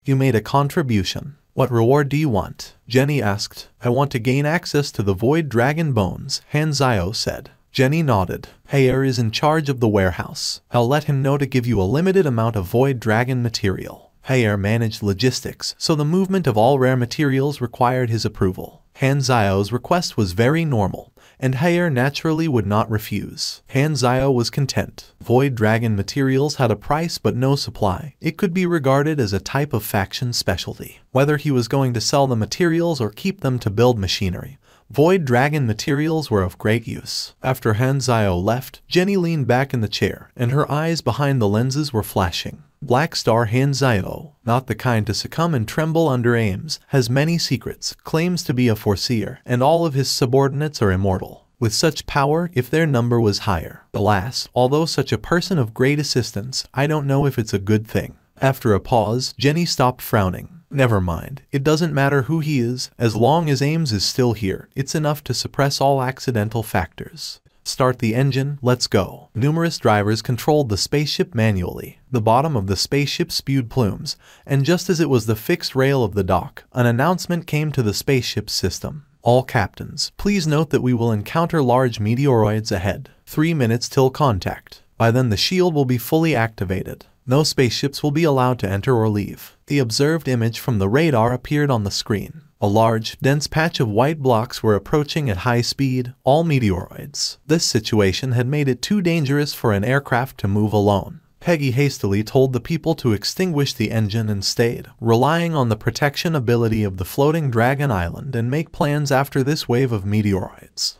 You made a contribution. What reward do you want? Jenny asked. I want to gain access to the Void Dragon Bones, Hanzio said. Jenny nodded. Hayer is in charge of the warehouse. I'll let him know to give you a limited amount of Void Dragon material. Hayer managed logistics, so the movement of all rare materials required his approval. Hanzio's request was very normal, and Hayer naturally would not refuse. Hanzio was content. Void Dragon materials had a price but no supply. It could be regarded as a type of faction specialty. Whether he was going to sell the materials or keep them to build machinery, Void Dragon materials were of great use. After Hanzio left, Jenny leaned back in the chair, and her eyes behind the lenses were flashing. Black Star Hanzio, not the kind to succumb and tremble under aims, has many secrets, claims to be a foreseer, and all of his subordinates are immortal. With such power, if their number was higher. Alas, although such a person of great assistance, I don't know if it's a good thing. After a pause, Jenny stopped frowning. Never mind, it doesn't matter who he is, as long as Ames is still here, it's enough to suppress all accidental factors. Start the engine, let's go. Numerous drivers controlled the spaceship manually. The bottom of the spaceship spewed plumes, and just as it was the fixed rail of the dock, an announcement came to the spaceship's system. All captains, please note that we will encounter large meteoroids ahead. 3 minutes till contact. By then the shield will be fully activated. No spaceships will be allowed to enter or leave. The observed image from the radar appeared on the screen. A large, dense patch of white blocks were approaching at high speed, all meteoroids. This situation had made it too dangerous for an aircraft to move alone. Peggy hastily told the people to extinguish the engine and stayed, relying on the protection ability of the floating Dragon Island and make plans after this wave of meteoroids.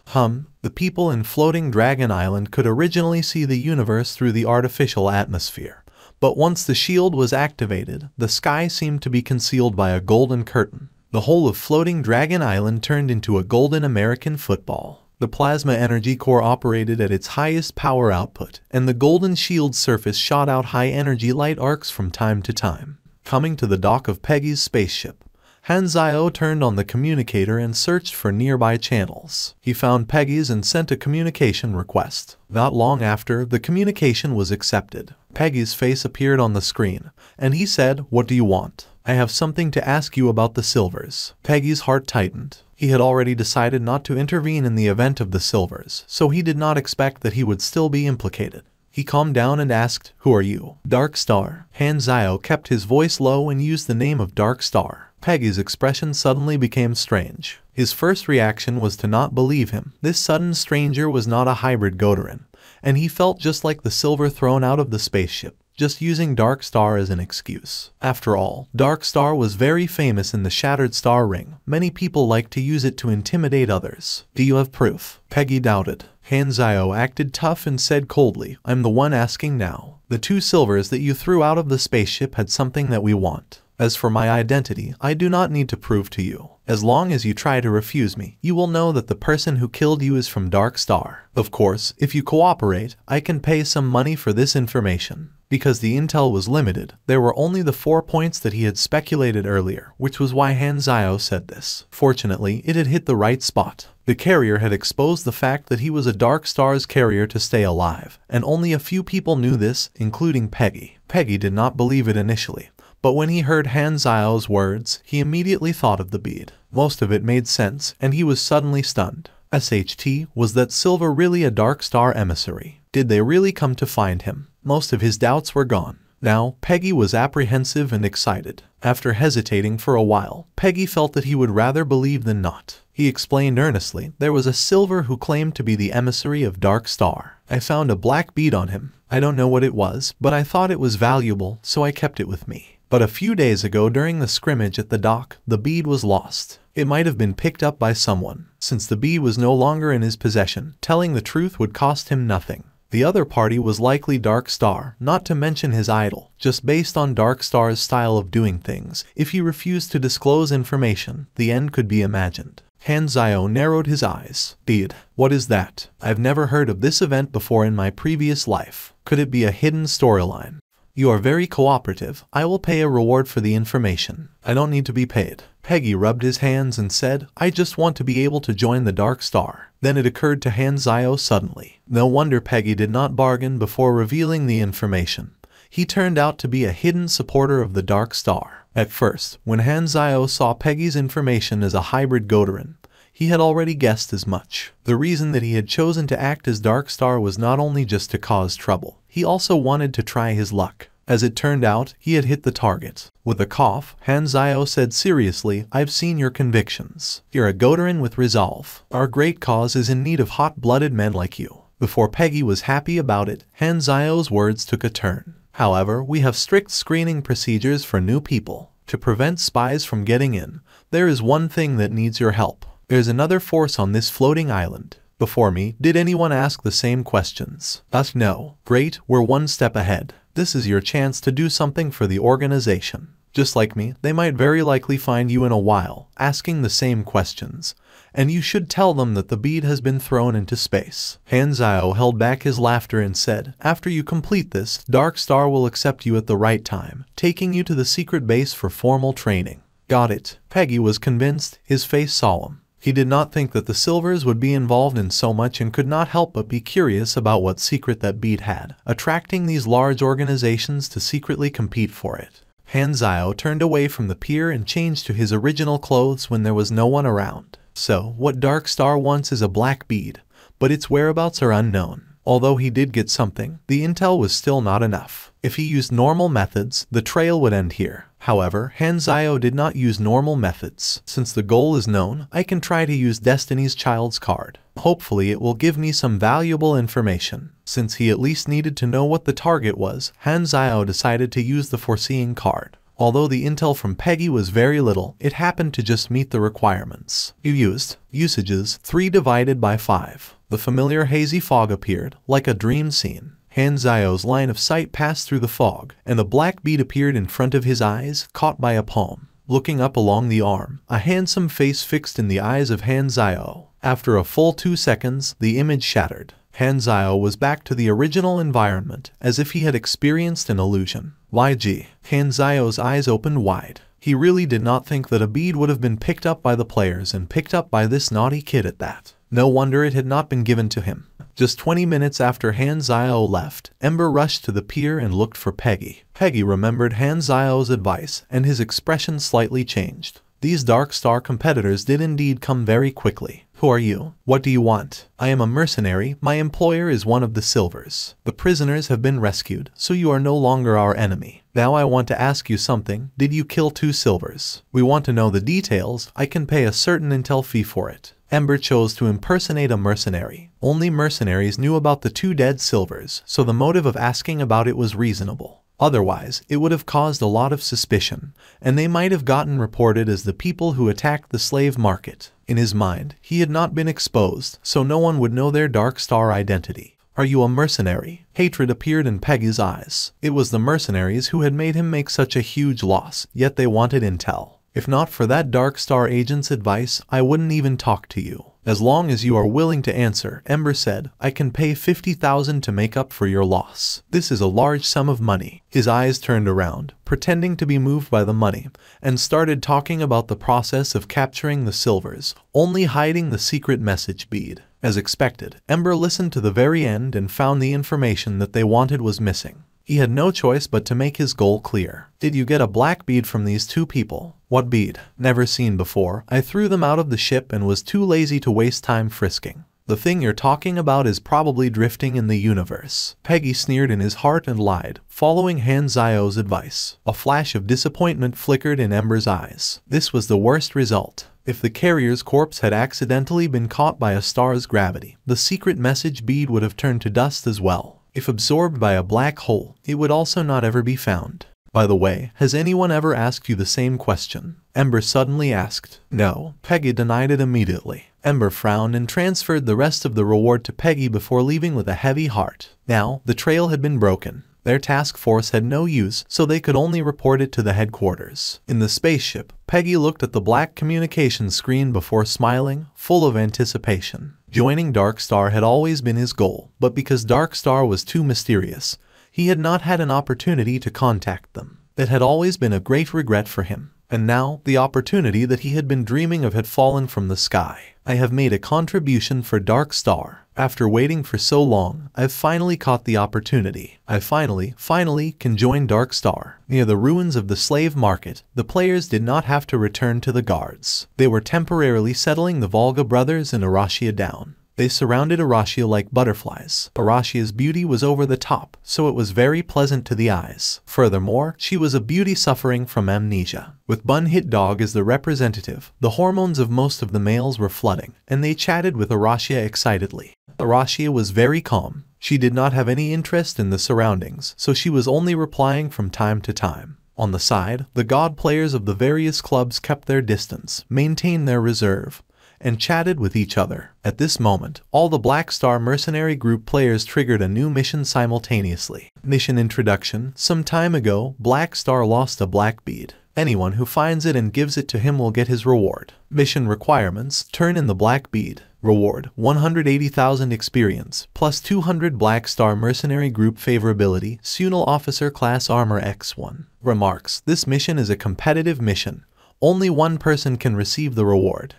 The people in floating Dragon Island could originally see the universe through the artificial atmosphere. But once the shield was activated, the sky seemed to be concealed by a golden curtain. The whole of floating Dragon Island turned into a golden American football. The plasma energy core operated at its highest power output, and the golden shield's surface shot out high-energy light arcs from time to time. Coming to the dock of Peggy's spaceship, Hanzio turned on the communicator and searched for nearby channels. He found Peggy's and sent a communication request. Not long after, the communication was accepted. Peggy's face appeared on the screen, and he said, "What do you want? I have something to ask you about the Silvers." Peggy's heart tightened. He had already decided not to intervene in the event of the Silvers, so he did not expect that he would still be implicated. He calmed down and asked, "Who are you?" "Dark Star." Hanzio kept his voice low and used the name of Dark Star. Peggy's expression suddenly became strange. His first reaction was to not believe him. This sudden stranger was not a hybrid Godorin, and he felt just like the silver thrown out of the spaceship, just using Dark Star as an excuse. After all, Dark Star was very famous in the Shattered Star Ring. Many people like to use it to intimidate others. "Do you have proof?" Peggy doubted. Hanzio acted tough and said coldly, "I'm the one asking now. The 2 silvers that you threw out of the spaceship had something that we want. As for my identity, I do not need to prove to you. As long as you try to refuse me, you will know that the person who killed you is from Dark Star. Of course, if you cooperate, I can pay some money for this information." Because the intel was limited, there were only the 4 points that he had speculated earlier, which was why Hanzio said this. Fortunately, it had hit the right spot. The carrier had exposed the fact that he was a Dark Star's carrier to stay alive, and only a few people knew this, including Peggy. Peggy did not believe it initially, but when he heard Hanzio's words, he immediately thought of the bead. Most of it made sense, and he was suddenly stunned. SHT, was that Silver really a Dark Star emissary? Did they really come to find him? Most of his doubts were gone. Now, Peggy was apprehensive and excited. After hesitating for a while, Peggy felt that he would rather believe than not. He explained earnestly, "There was a Silver who claimed to be the emissary of Dark Star. I found a black bead on him. I don't know what it was, but I thought it was valuable, so I kept it with me. But a few days ago during the scrimmage at the dock, the bead was lost. It might have been picked up by someone. Since the bead was no longer in his possession, telling the truth would cost him nothing. The other party was likely Dark Star, not to mention his idol. Just based on Dark Star's style of doing things, if he refused to disclose information, the end could be imagined." Hanzio narrowed his eyes. "Bead? What is that? I've never heard of this event before in my previous life. Could it be a hidden storyline?" "You are very cooperative. I will pay a reward for the information." "I don't need to be paid." Peggy rubbed his hands and said, "I just want to be able to join the Dark Star." Then it occurred to Hanzio suddenly. No wonder Peggy did not bargain before revealing the information. He turned out to be a hidden supporter of the Dark Star. At first, when Hanzio saw Peggy's information as a hybrid Gotoran, he had already guessed as much. The reason that he had chosen to act as Dark Star was not only just to cause trouble, he also wanted to try his luck. As it turned out, he had hit the target. With a cough, Hanzio said seriously, "I've seen your convictions. You're a Gotoran with resolve. Our great cause is in need of hot-blooded men like you." Before Peggy was happy about it, Hanzio's words took a turn. "However, we have strict screening procedures for new people. To prevent spies from getting in, there is one thing that needs your help. There's another force on this floating island. Before me, did anyone ask the same questions? Us? No. Great, we're one step ahead. This is your chance to do something for the organization. Just like me, they might very likely find you in a while, asking the same questions. And you should tell them that the bead has been thrown into space." Hanzio held back his laughter and said, "After you complete this, Dark Star will accept you at the right time, taking you to the secret base for formal training." "Got it." Peggy was convinced, his face solemn. He did not think that the Silvers would be involved in so much and could not help but be curious about what secret that bead had, attracting these large organizations to secretly compete for it. Hanzio turned away from the pier and changed to his original clothes when there was no one around. "So, what Dark Star wants is a black bead, but its whereabouts are unknown." Although he did get something, the intel was still not enough. If he used normal methods, the trail would end here. However, Hanzio did not use normal methods. "Since the goal is known, I can try to use Destiny's Child's card. Hopefully it will give me some valuable information." Since he at least needed to know what the target was, Hanzio decided to use the Foreseeing card. Although the intel from Peggy was very little, it happened to just meet the requirements. You used usages 3 divided by 5. The familiar hazy fog appeared, like a dream scene. Hanzio's line of sight passed through the fog, and the black bead appeared in front of his eyes, caught by a palm. Looking up along the arm, a handsome face fixed in the eyes of Hanzio. After a full 2 seconds, the image shattered. Hanzio was back to the original environment, as if he had experienced an illusion. YG. Hanzio's eyes opened wide. He really did not think that a bead would have been picked up by the players and picked up by this naughty kid at that. No wonder it had not been given to him. Just 20 minutes after Hanzio left, Ember rushed to the pier and looked for Peggy. Peggy remembered Hanzio's advice, and his expression slightly changed. These Dark Star competitors did indeed come very quickly. "Who are you? What do you want?" "I am a mercenary. My employer is one of the Silvers. The prisoners have been rescued, so you are no longer our enemy. Now I want to ask you something. Did you kill 2 Silvers? We want to know the details. I can pay a certain intel fee for it." Ember chose to impersonate a mercenary. Only mercenaries knew about the 2 dead Silvers, so the motive of asking about it was reasonable. Otherwise, it would have caused a lot of suspicion, and they might have gotten reported as the people who attacked the slave market. In his mind, he had not been exposed, so no one would know their Dark Star identity. "Are you a mercenary?" Hatred appeared in Peggy's eyes. It was the mercenaries who had made him make such a huge loss, yet they wanted intel. "If not for that Dark Star agent's advice, I wouldn't even talk to you." "As long as you are willing to answer," Ember said, "I can pay 50,000 to make up for your loss." This is a large sum of money. His eyes turned around, pretending to be moved by the money, and started talking about the process of capturing the Silvers, only hiding the secret message bead. As expected, Ember listened to the very end and found the information that they wanted was missing. He had no choice but to make his goal clear. "Did you get a black bead from these 2 people?" "What bead?" "Never seen before. I threw them out of the ship and was too lazy to waste time frisking." "The thing you're talking about is probably drifting in the universe." Peggy sneered in his heart and lied, following Hanzio's advice. A flash of disappointment flickered in Ember's eyes. This was the worst result. If the carrier's corpse had accidentally been caught by a star's gravity, the secret message bead would have turned to dust as well. If absorbed by a black hole, it would also not ever be found. "By the way, has anyone ever asked you the same question?" Ember suddenly asked. "No." Peggy denied it immediately. Ember frowned and transferred the rest of the reward to Peggy before leaving with a heavy heart. Now, the trail had been broken. Their task force had no use, so they could only report it to the headquarters. In the spaceship, Peggy looked at the black communication screen before smiling, full of anticipation. Joining Dark Star had always been his goal, but because Dark Star was too mysterious, he had not had an opportunity to contact them. That had always been a great regret for him. And now, the opportunity that he had been dreaming of had fallen from the sky. I have made a contribution for Dark Star. After waiting for so long, I've finally caught the opportunity. I finally can join Dark Star. Near the ruins of the slave market, the players did not have to return to the guards. They were temporarily settling the Volga brothers and Arashia down. They surrounded Arashia like butterflies. Arashia's beauty was over the top, so it was very pleasant to the eyes. Furthermore, she was a beauty suffering from amnesia. With Bun Hit Dog as the representative, the hormones of most of the males were flooding, and they chatted with Arashia excitedly. Arashia was very calm. She did not have any interest in the surroundings, so she was only replying from time to time. On the side, the god players of the various clubs kept their distance, maintained their reserve, and chatted with each other. At this moment, all the Black Star Mercenary Group players triggered a new mission simultaneously. Mission Introduction. Some time ago, Black Star lost a black bead. Anyone who finds it and gives it to him will get his reward. Mission Requirements. Turn in the black bead. Reward: 180,000 experience, plus 200 Black Star Mercenary Group favorability, Sunal Officer Class Armor X1. Remarks: this mission is a competitive mission. Only one person can receive the reward.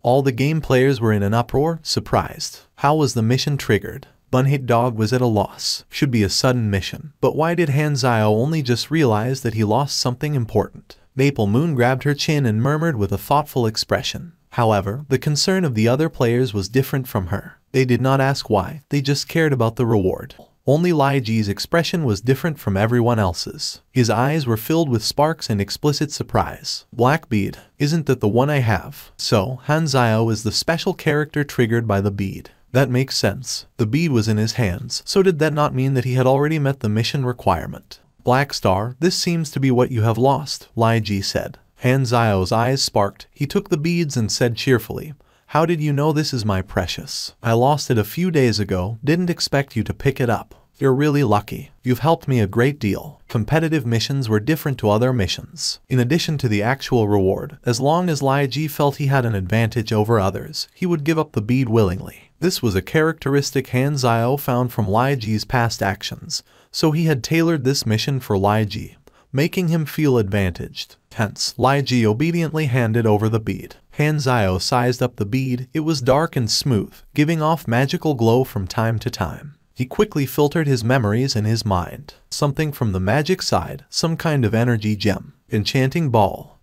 All the game players were in an uproar, surprised. How was the mission triggered? Bun Hit Dog was at a loss. Should be a sudden mission. But why did Hanzio only just realize that he lost something important? Maple Moon grabbed her chin and murmured with a thoughtful expression. However, the concern of the other players was different from her. They did not ask why, they just cared about the reward. Only Lai Ji's expression was different from everyone else's. His eyes were filled with sparks and explicit surprise. Black bead, isn't that the one I have? So, Hanzio is the special character triggered by the bead. That makes sense. The bead was in his hands, so did that not mean that he had already met the mission requirement? Black Star, this seems to be what you have lost, Lai Ji said. Hanzio's eyes sparked. He took the beads and said cheerfully, "How did you know this is my precious? I lost it a few days ago, didn't expect you to pick it up. You're really lucky. You've helped me a great deal." Competitive missions were different to other missions. In addition to the actual reward, as long as Lai Ji felt he had an advantage over others, he would give up the bead willingly. This was a characteristic Hanzio found from Lai Ji's past actions, so he had tailored this mission for Lai Ji, making him feel advantaged. Hence, Lai Ji obediently handed over the bead. Hanzio sized up the bead. It was dark and smooth, giving off magical glow from time to time. He quickly filtered his memories in his mind. Something from the magic side, some kind of energy gem. Enchanting ball.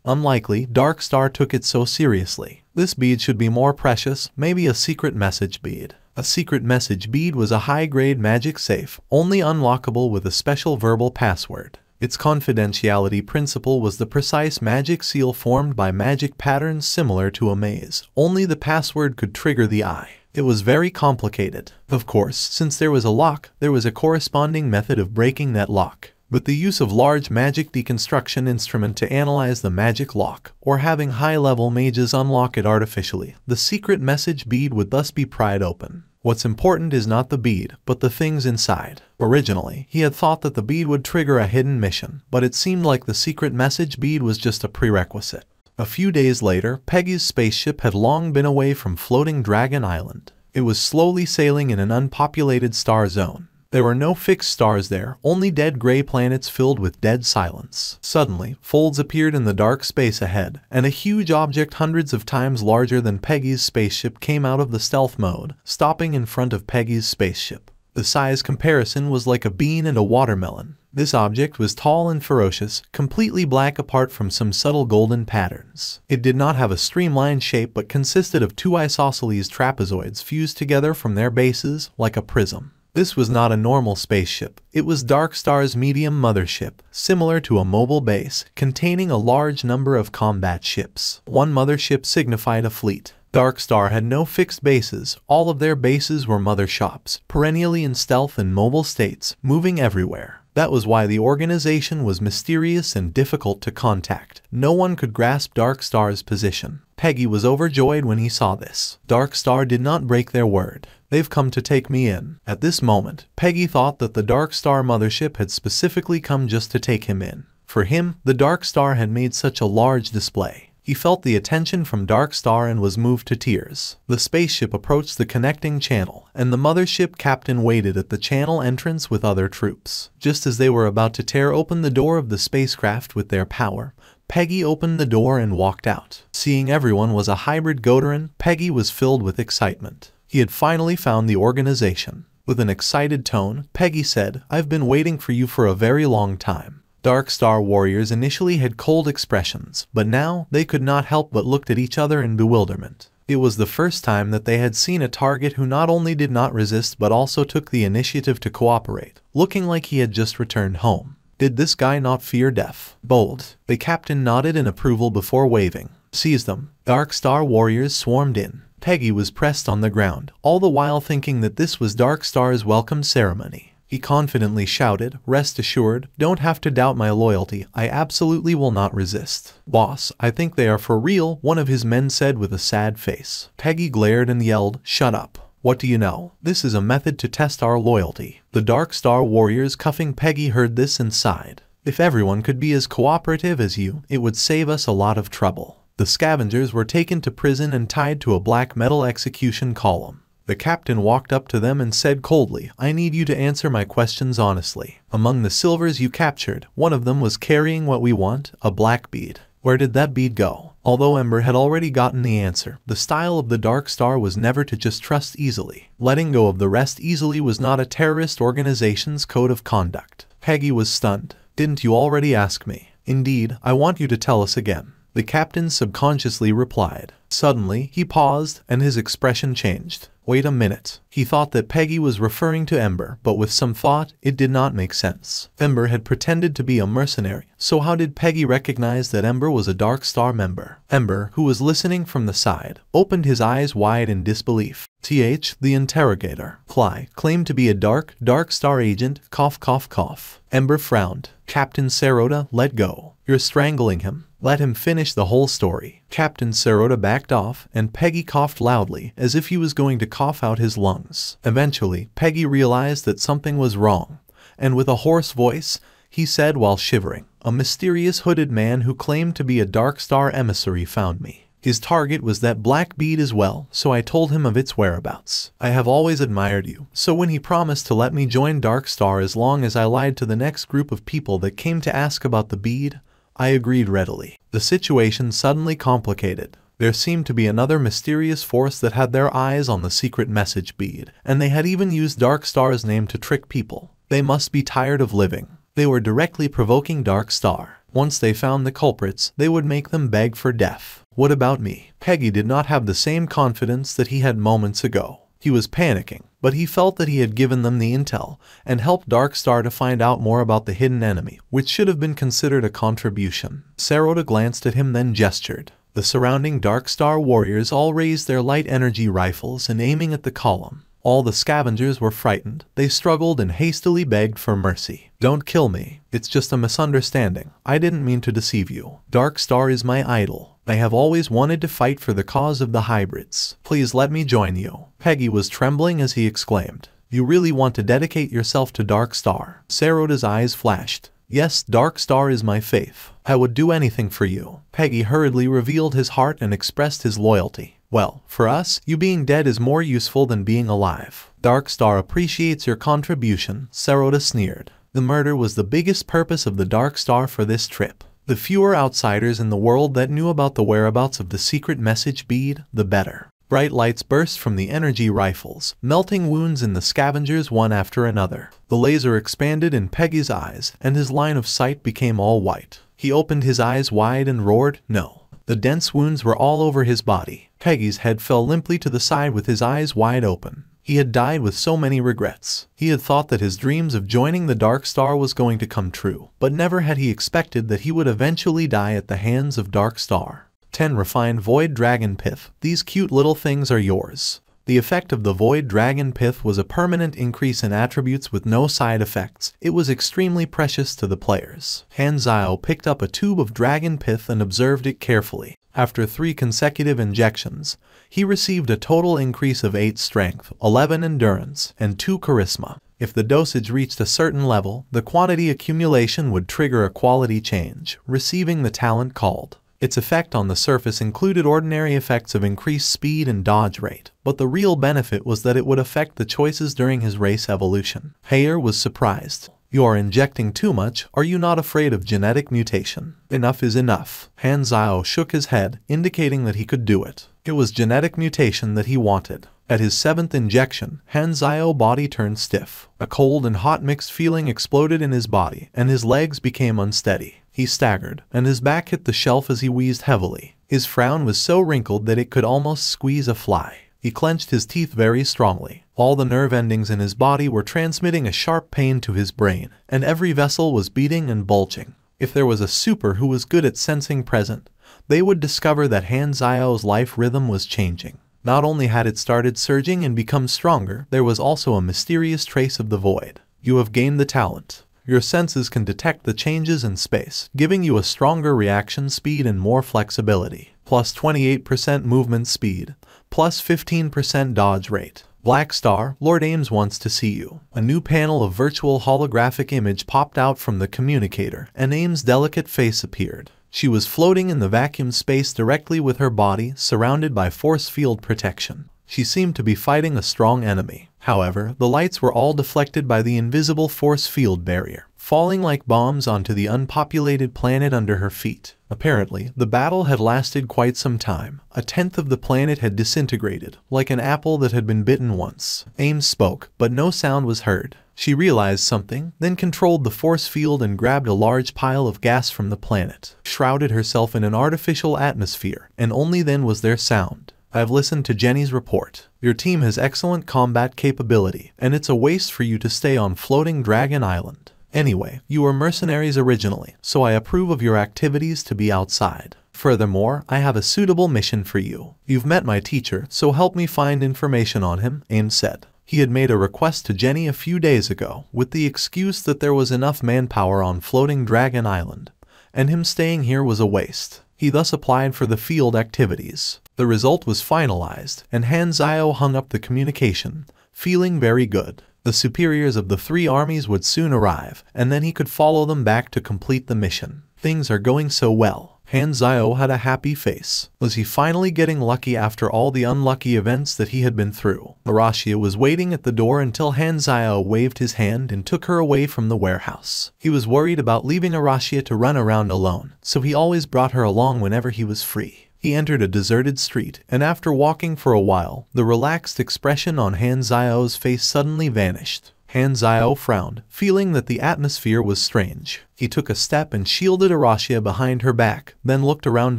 Unlikely, Dark Star took it so seriously. This bead should be more precious, maybe a secret message bead. A secret message bead was a high-grade magic safe, only unlockable with a special verbal password. Its confidentiality principle was the precise magic seal formed by magic patterns similar to a maze. Only the password could trigger the eye. It was very complicated. Of course, since there was a lock, there was a corresponding method of breaking that lock. But the use of large magic deconstruction instrument to analyze the magic lock, or having high-level mages unlock it artificially, the secret message bead would thus be pried open. What's important is not the bead, but the things inside. Originally, he had thought that the bead would trigger a hidden mission, but it seemed like the secret message bead was just a prerequisite. A few days later, Peggy's spaceship had long been away from floating Dragon Island. It was slowly sailing in an unpopulated star zone. There were no fixed stars there, only dead gray planets filled with dead silence. Suddenly, folds appeared in the dark space ahead, and a huge object hundreds of times larger than Peggy's spaceship came out of the stealth mode, stopping in front of Peggy's spaceship. The size comparison was like a bean and a watermelon. This object was tall and ferocious, completely black apart from some subtle golden patterns. It did not have a streamlined shape but consisted of two isosceles trapezoids fused together from their bases like a prism. This was not a normal spaceship. It was Dark Star's medium mothership, similar to a mobile base, containing a large number of combat ships. One mothership signified a fleet. Dark Star had no fixed bases. All of their bases were motherships, perennially in stealth and mobile states, moving everywhere. That was why the organization was mysterious and difficult to contact. No one could grasp Dark Star's position. Peggy was overjoyed when he saw this. Dark Star did not break their word. "They've come to take me in." At this moment, Peggy thought that the Dark Star mothership had specifically come just to take him in. For him, the Dark Star had made such a large display. He felt the attention from Dark Star and was moved to tears. The spaceship approached the connecting channel, and the mothership captain waited at the channel entrance with other troops. Just as they were about to tear open the door of the spacecraft with their power, Peggy opened the door and walked out. Seeing everyone was a hybrid Gotoran, Peggy was filled with excitement. He had finally found the organization. With an excited tone, Peggy said, "I've been waiting for you for a very long time." Dark Star warriors initially had cold expressions, but now they could not help but looked at each other in bewilderment. It was the first time that they had seen a target who not only did not resist but also took the initiative to cooperate, looking like he had just returned home. Did this guy not fear death? Bold. The captain nodded in approval before waving. Seize them. Dark Star warriors swarmed in. Peggy was pressed on the ground, all the while thinking that this was Dark Star's welcome ceremony. He confidently shouted, "Rest assured, don't have to doubt my loyalty, I absolutely will not resist." "Boss, I think they are for real," one of his men said with a sad face. Peggy glared and yelled, "Shut up. What do you know? This is a method to test our loyalty." The Dark Star warriors cuffing Peggy heard this and sighed. "If everyone could be as cooperative as you, it would save us a lot of trouble." The scavengers were taken to prison and tied to a black metal execution column. The captain walked up to them and said coldly, "I need you to answer my questions honestly. Among the silvers you captured, one of them was carrying what we want, a black bead. Where did that bead go?" Although Ember had already gotten the answer, the style of the Dark Star was never to just trust easily. Letting go of the rest easily was not a terrorist organization's code of conduct. Peggy was stunned. "Didn't you already ask me?" "Indeed, I want you to tell us again." The captain subconsciously replied. Suddenly, he paused, and his expression changed. "Wait a minute." He thought that Peggy was referring to Ember, but with some thought, it did not make sense. Ember had pretended to be a mercenary, so how did Peggy recognize that Ember was a Dark Star member? Ember, who was listening from the side, opened his eyes wide in disbelief. The interrogator. Cly claimed to be a Dark Star agent, cough cough cough. Ember frowned. "Captain Sarota, let go. You're strangling him. Let him finish the whole story." Captain Sarota backed off, and Peggy coughed loudly, as if he was going to cough out his lungs. Eventually, Peggy realized that something was wrong, and with a hoarse voice, he said while shivering, "A mysterious hooded man who claimed to be a Dark Star emissary found me. His target was that black bead as well, so I told him of its whereabouts. I have always admired you, so when he promised to let me join Dark Star as long as I lied to the next group of people that came to ask about the bead, I agreed readily." The situation suddenly complicated. There seemed to be another mysterious force that had their eyes on the secret message bead, and they had even used Dark Star's name to trick people. They must be tired of living. They were directly provoking Dark Star. Once they found the culprits, they would make them beg for death. What about me? Peggy did not have the same confidence that he had moments ago. He was panicking, but he felt that he had given them the intel and helped Dark Star to find out more about the hidden enemy, which should have been considered a contribution. Sarota glanced at him, then gestured. The surrounding Dark Star warriors all raised their light energy rifles and aiming at the column. All the scavengers were frightened. They struggled and hastily begged for mercy. "Don't kill me. It's just a misunderstanding. I didn't mean to deceive you. Dark Star is my idol. I have always wanted to fight for the cause of the hybrids. Please let me join you." Peggy was trembling as he exclaimed, "You really want to dedicate yourself to Dark Star?" Sarota's eyes flashed. "Yes, Dark Star is my faith. I would do anything for you." Peggy hurriedly revealed his heart and expressed his loyalty. "Well, for us, you being dead is more useful than being alive." "Dark Star appreciates your contribution," Sarota sneered. The murder was the biggest purpose of the Dark Star for this trip. The fewer outsiders in the world that knew about the whereabouts of the secret message bead, the better. Bright lights burst from the energy rifles, melting wounds in the scavengers one after another. The laser expanded in Peggy's eyes, and his line of sight became all white. He opened his eyes wide and roared, "No." The dense wounds were all over his body. Peggy's head fell limply to the side with his eyes wide open. He had died with so many regrets. He had thought that his dreams of joining the Dark Star was going to come true, but never had he expected that he would eventually die at the hands of Dark Star. 10 Refined Void Dragon Pith. These cute little things are yours. The effect of the Void Dragon Pith was a permanent increase in attributes with no side effects. It was extremely precious to the players. Hanzio picked up a tube of Dragon Pith and observed it carefully. After 3 consecutive injections, he received a total increase of 8 strength, 11 endurance, and 2 charisma. If the dosage reached a certain level, the quantity accumulation would trigger a quality change, receiving the talent called. Its effect on the surface included ordinary effects of increased speed and dodge rate, but the real benefit was that it would affect the choices during his race evolution. Heyer was surprised. You are injecting too much. Are you not afraid of genetic mutation? Enough is enough. Han Zhao shook his head, indicating that he could do it. It was genetic mutation that he wanted. At his 7th injection, Han Zhao's body turned stiff. A cold and hot mixed feeling exploded in his body, and his legs became unsteady. He staggered, and his back hit the shelf as he wheezed heavily. His frown was so wrinkled that it could almost squeeze a fly. He clenched his teeth very strongly. All the nerve endings in his body were transmitting a sharp pain to his brain, and every vessel was beating and bulging. If there was a super who was good at sensing present, they would discover that Han Zhao's life rhythm was changing. Not only had it started surging and become stronger, there was also a mysterious trace of the void. You have gained the talent. Your senses can detect the changes in space, giving you a stronger reaction speed and more flexibility. Plus 28% movement speed. Plus 15% dodge rate. Black Star, Lord Ames wants to see you. A new panel of virtual holographic image popped out from the communicator, and Ames' delicate face appeared. She was floating in the vacuum space directly with her body, surrounded by force field protection. She seemed to be fighting a strong enemy. However, the lights were all deflected by the invisible force field barrier, falling like bombs onto the unpopulated planet under her feet. Apparently, the battle had lasted quite some time. 1/10 of the planet had disintegrated, like an apple that had been bitten once. Ames spoke, but no sound was heard. She realized something, then controlled the force field and grabbed a large pile of gas from the planet, shrouded herself in an artificial atmosphere, and only then was there sound. I've listened to Jenny's report. Your team has excellent combat capability, and it's a waste for you to stay on Floating Dragon Island. Anyway, you were mercenaries originally, so I approve of your activities to be outside. Furthermore, I have a suitable mission for you. You've met my teacher, so help me find information on him, Ames said. He had made a request to Jenny a few days ago, with the excuse that there was enough manpower on Floating Dragon Island, and him staying here was a waste. He thus applied for the field activities. The result was finalized, and Han Zhao hung up the communication, feeling very good. The superiors of the 3 armies would soon arrive, and then he could follow them back to complete the mission. Things are going so well. Han Zhao had a happy face. Was he finally getting lucky after all the unlucky events that he had been through? Arashia was waiting at the door until Han Zhao waved his hand and took her away from the warehouse. He was worried about leaving Arashia to run around alone, so he always brought her along whenever he was free. He entered a deserted street, and after walking for a while, the relaxed expression on Han Zhao's face suddenly vanished. Han Zhao frowned, feeling that the atmosphere was strange. He took a step and shielded Arashia behind her back, then looked around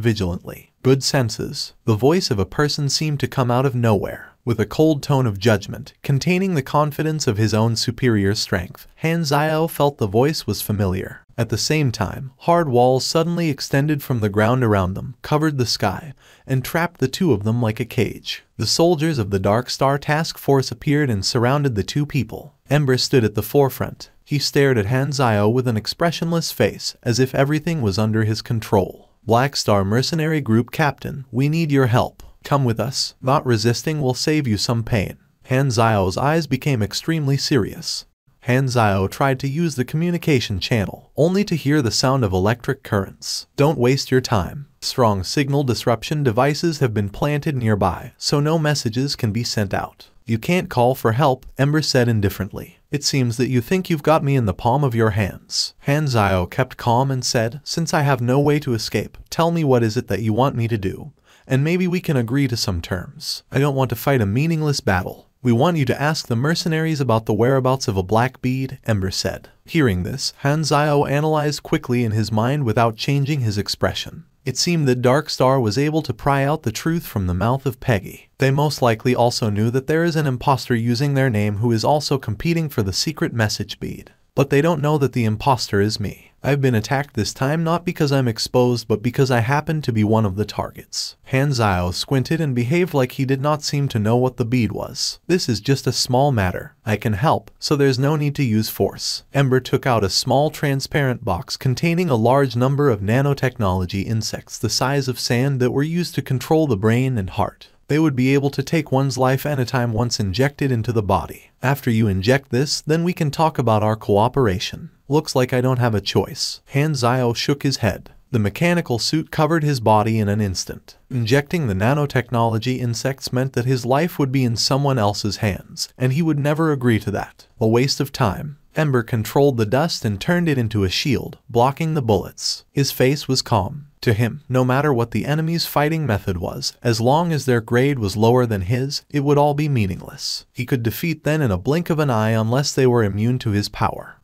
vigilantly. Good senses. The voice of a person seemed to come out of nowhere, with a cold tone of judgment, containing the confidence of his own superior strength. Han Zhao felt the voice was familiar. At the same time, hard walls suddenly extended from the ground around them, covered the sky, and trapped the two of them like a cage. The soldiers of the Dark Star Task Force appeared and surrounded the two people. Ember stood at the forefront. He stared at Han Zhao with an expressionless face, as if everything was under his control. Black Star Mercenary Group Captain, we need your help. Come with us. Not resisting will save you some pain. Han Zhao's eyes became extremely serious. Han Zhao tried to use the communication channel, only to hear the sound of electric currents. Don't waste your time. Strong signal disruption devices have been planted nearby, so no messages can be sent out. You can't call for help, Ember said indifferently. It seems that you think you've got me in the palm of your hands. Han Zhao kept calm and said, since I have no way to escape, tell me what is it that you want me to do, and maybe we can agree to some terms. I don't want to fight a meaningless battle. We want you to ask the mercenaries about the whereabouts of a black bead, Ember said. Hearing this, Han Zhao analyzed quickly in his mind without changing his expression. It seemed that Dark Star was able to pry out the truth from the mouth of Peggy. They most likely also knew that there is an imposter using their name who is also competing for the secret message bead. But they don't know that the imposter is me. I've been attacked this time not because I'm exposed but because I happen to be one of the targets. Han Zhao squinted and behaved like he did not seem to know what the bead was. This is just a small matter. I can help, so there's no need to use force. Ember took out a small transparent box containing a large number of nanotechnology insects the size of sand that were used to control the brain and heart. They would be able to take one's life anytime once injected into the body. After you inject this, then we can talk about our cooperation. Looks like I don't have a choice. Han Zhao shook his head. The mechanical suit covered his body in an instant. Injecting the nanotechnology insects meant that his life would be in someone else's hands, and he would never agree to that. A waste of time. Ember controlled the dust and turned it into a shield, blocking the bullets. His face was calm. To him, no matter what the enemy's fighting method was, as long as their grade was lower than his, it would all be meaningless. He could defeat them in a blink of an eye unless they were immune to his power.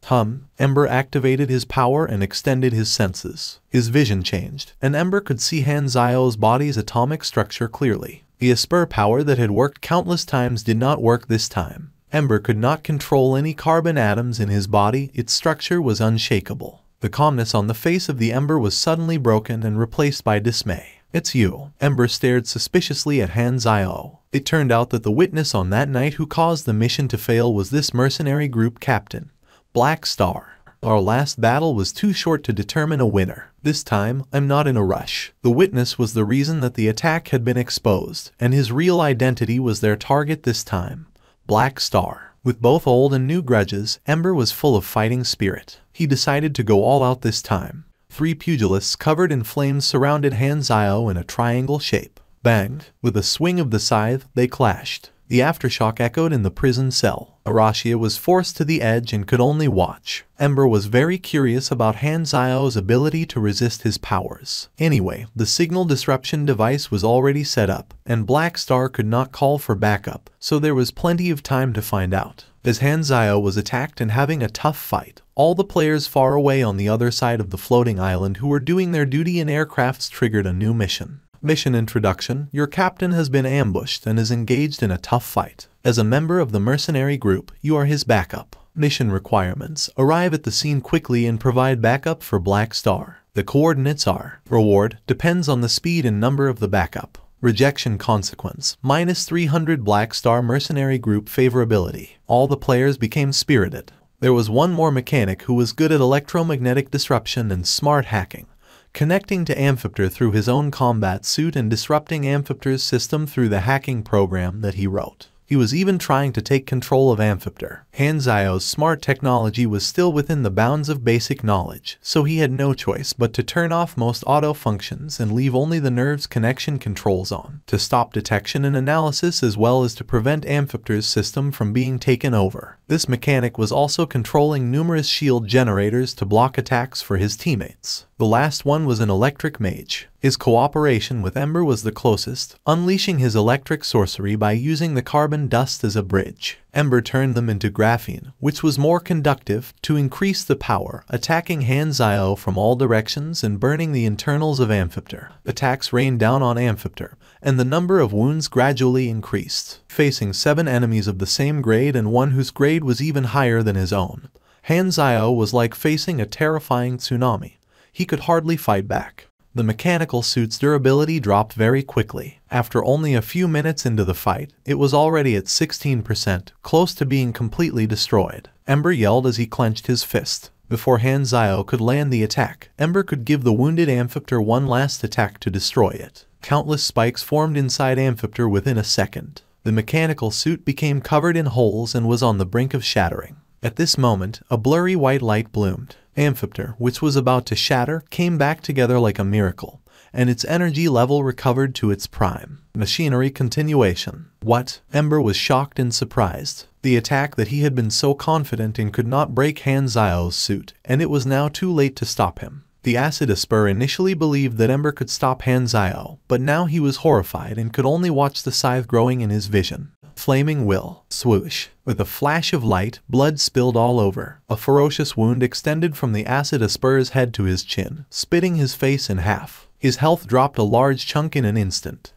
Ember activated his power and extended his senses. His vision changed, and Ember could see Hanzao's body's atomic structure clearly. The Esper power that had worked countless times did not work this time. Ember could not control any carbon atoms in his body, its structure was unshakable. The calmness on the face of the Ember was suddenly broken and replaced by dismay. "It's you." Ember stared suspiciously at Hanzao. It turned out that the witness on that night who caused the mission to fail was this mercenary group captain, Black Star. "Our last battle was too short to determine a winner. This time, I'm not in a rush." The witness was the reason that the attack had been exposed, and his real identity was their target this time, Black Star. With both old and new grudges, Ember was full of fighting spirit. He decided to go all out this time. 3 pugilists covered in flames surrounded Hanzao in a triangle shape. Banged. With a swing of the scythe, they clashed. The aftershock echoed in the prison cell. Arashia was forced to the edge and could only watch. Ember was very curious about Hanzao's ability to resist his powers. Anyway, the signal disruption device was already set up, and Black Star could not call for backup, so there was plenty of time to find out. As Hanzao was attacked and having a tough fight, all the players far away on the other side of the floating island who were doing their duty in aircrafts triggered a new mission. Mission introduction: your captain has been ambushed and is engaged in a tough fight. As a member of the mercenary group, you are his backup. Mission requirements: arrive at the scene quickly and provide backup for Black Star. The coordinates are: reward depends on the speed and number of the backup. Rejection consequence: -300 Black Star mercenary group favorability. All the players became spirited. There was one more mechanic who was good at electromagnetic disruption and smart hacking, connecting to Amphipter through his own combat suit and disrupting Amphipter's system through the hacking program that he wrote. He was even trying to take control of Amphipter. Hanzao's smart technology was still within the bounds of basic knowledge, so he had no choice but to turn off most auto functions and leave only the nerves connection controls on, to stop detection and analysis as well as to prevent Amphipter's system from being taken over. This mechanic was also controlling numerous shield generators to block attacks for his teammates. The last one was an electric mage. His cooperation with Ember was the closest, unleashing his electric sorcery by using the carbon dust as a bridge. Ember turned them into graphene, which was more conductive, to increase the power, attacking Hanzao from all directions and burning the internals of Amphipter. Attacks rained down on Amphipter, and the number of wounds gradually increased. Facing 7 enemies of the same grade and one whose grade was even higher than his own, Hanzao was like facing a terrifying tsunami. He could hardly fight back. The mechanical suit's durability dropped very quickly. After only a few minutes into the fight, it was already at 16%, close to being completely destroyed. Ember yelled as he clenched his fist. Before Hanzao could land the attack, Ember could give the wounded Amphipter one last attack to destroy it. Countless spikes formed inside Amphipter within a second. The mechanical suit became covered in holes and was on the brink of shattering. At this moment, a blurry white light bloomed. Amphipter, which was about to shatter, came back together like a miracle, and its energy level recovered to its prime. Machinery continuation. What? Ember was shocked and surprised. The attack that he had been so confident in could not break Hanzao's suit, and it was now too late to stop him. The Acid Esper initially believed that Ember could stop Hanzao, but now he was horrified and could only watch the scythe growing in his vision. Flaming will. Swoosh. With a flash of light, blood spilled all over. A ferocious wound extended from the Acid Esper's head to his chin, splitting his face in half. His health dropped a large chunk in an instant.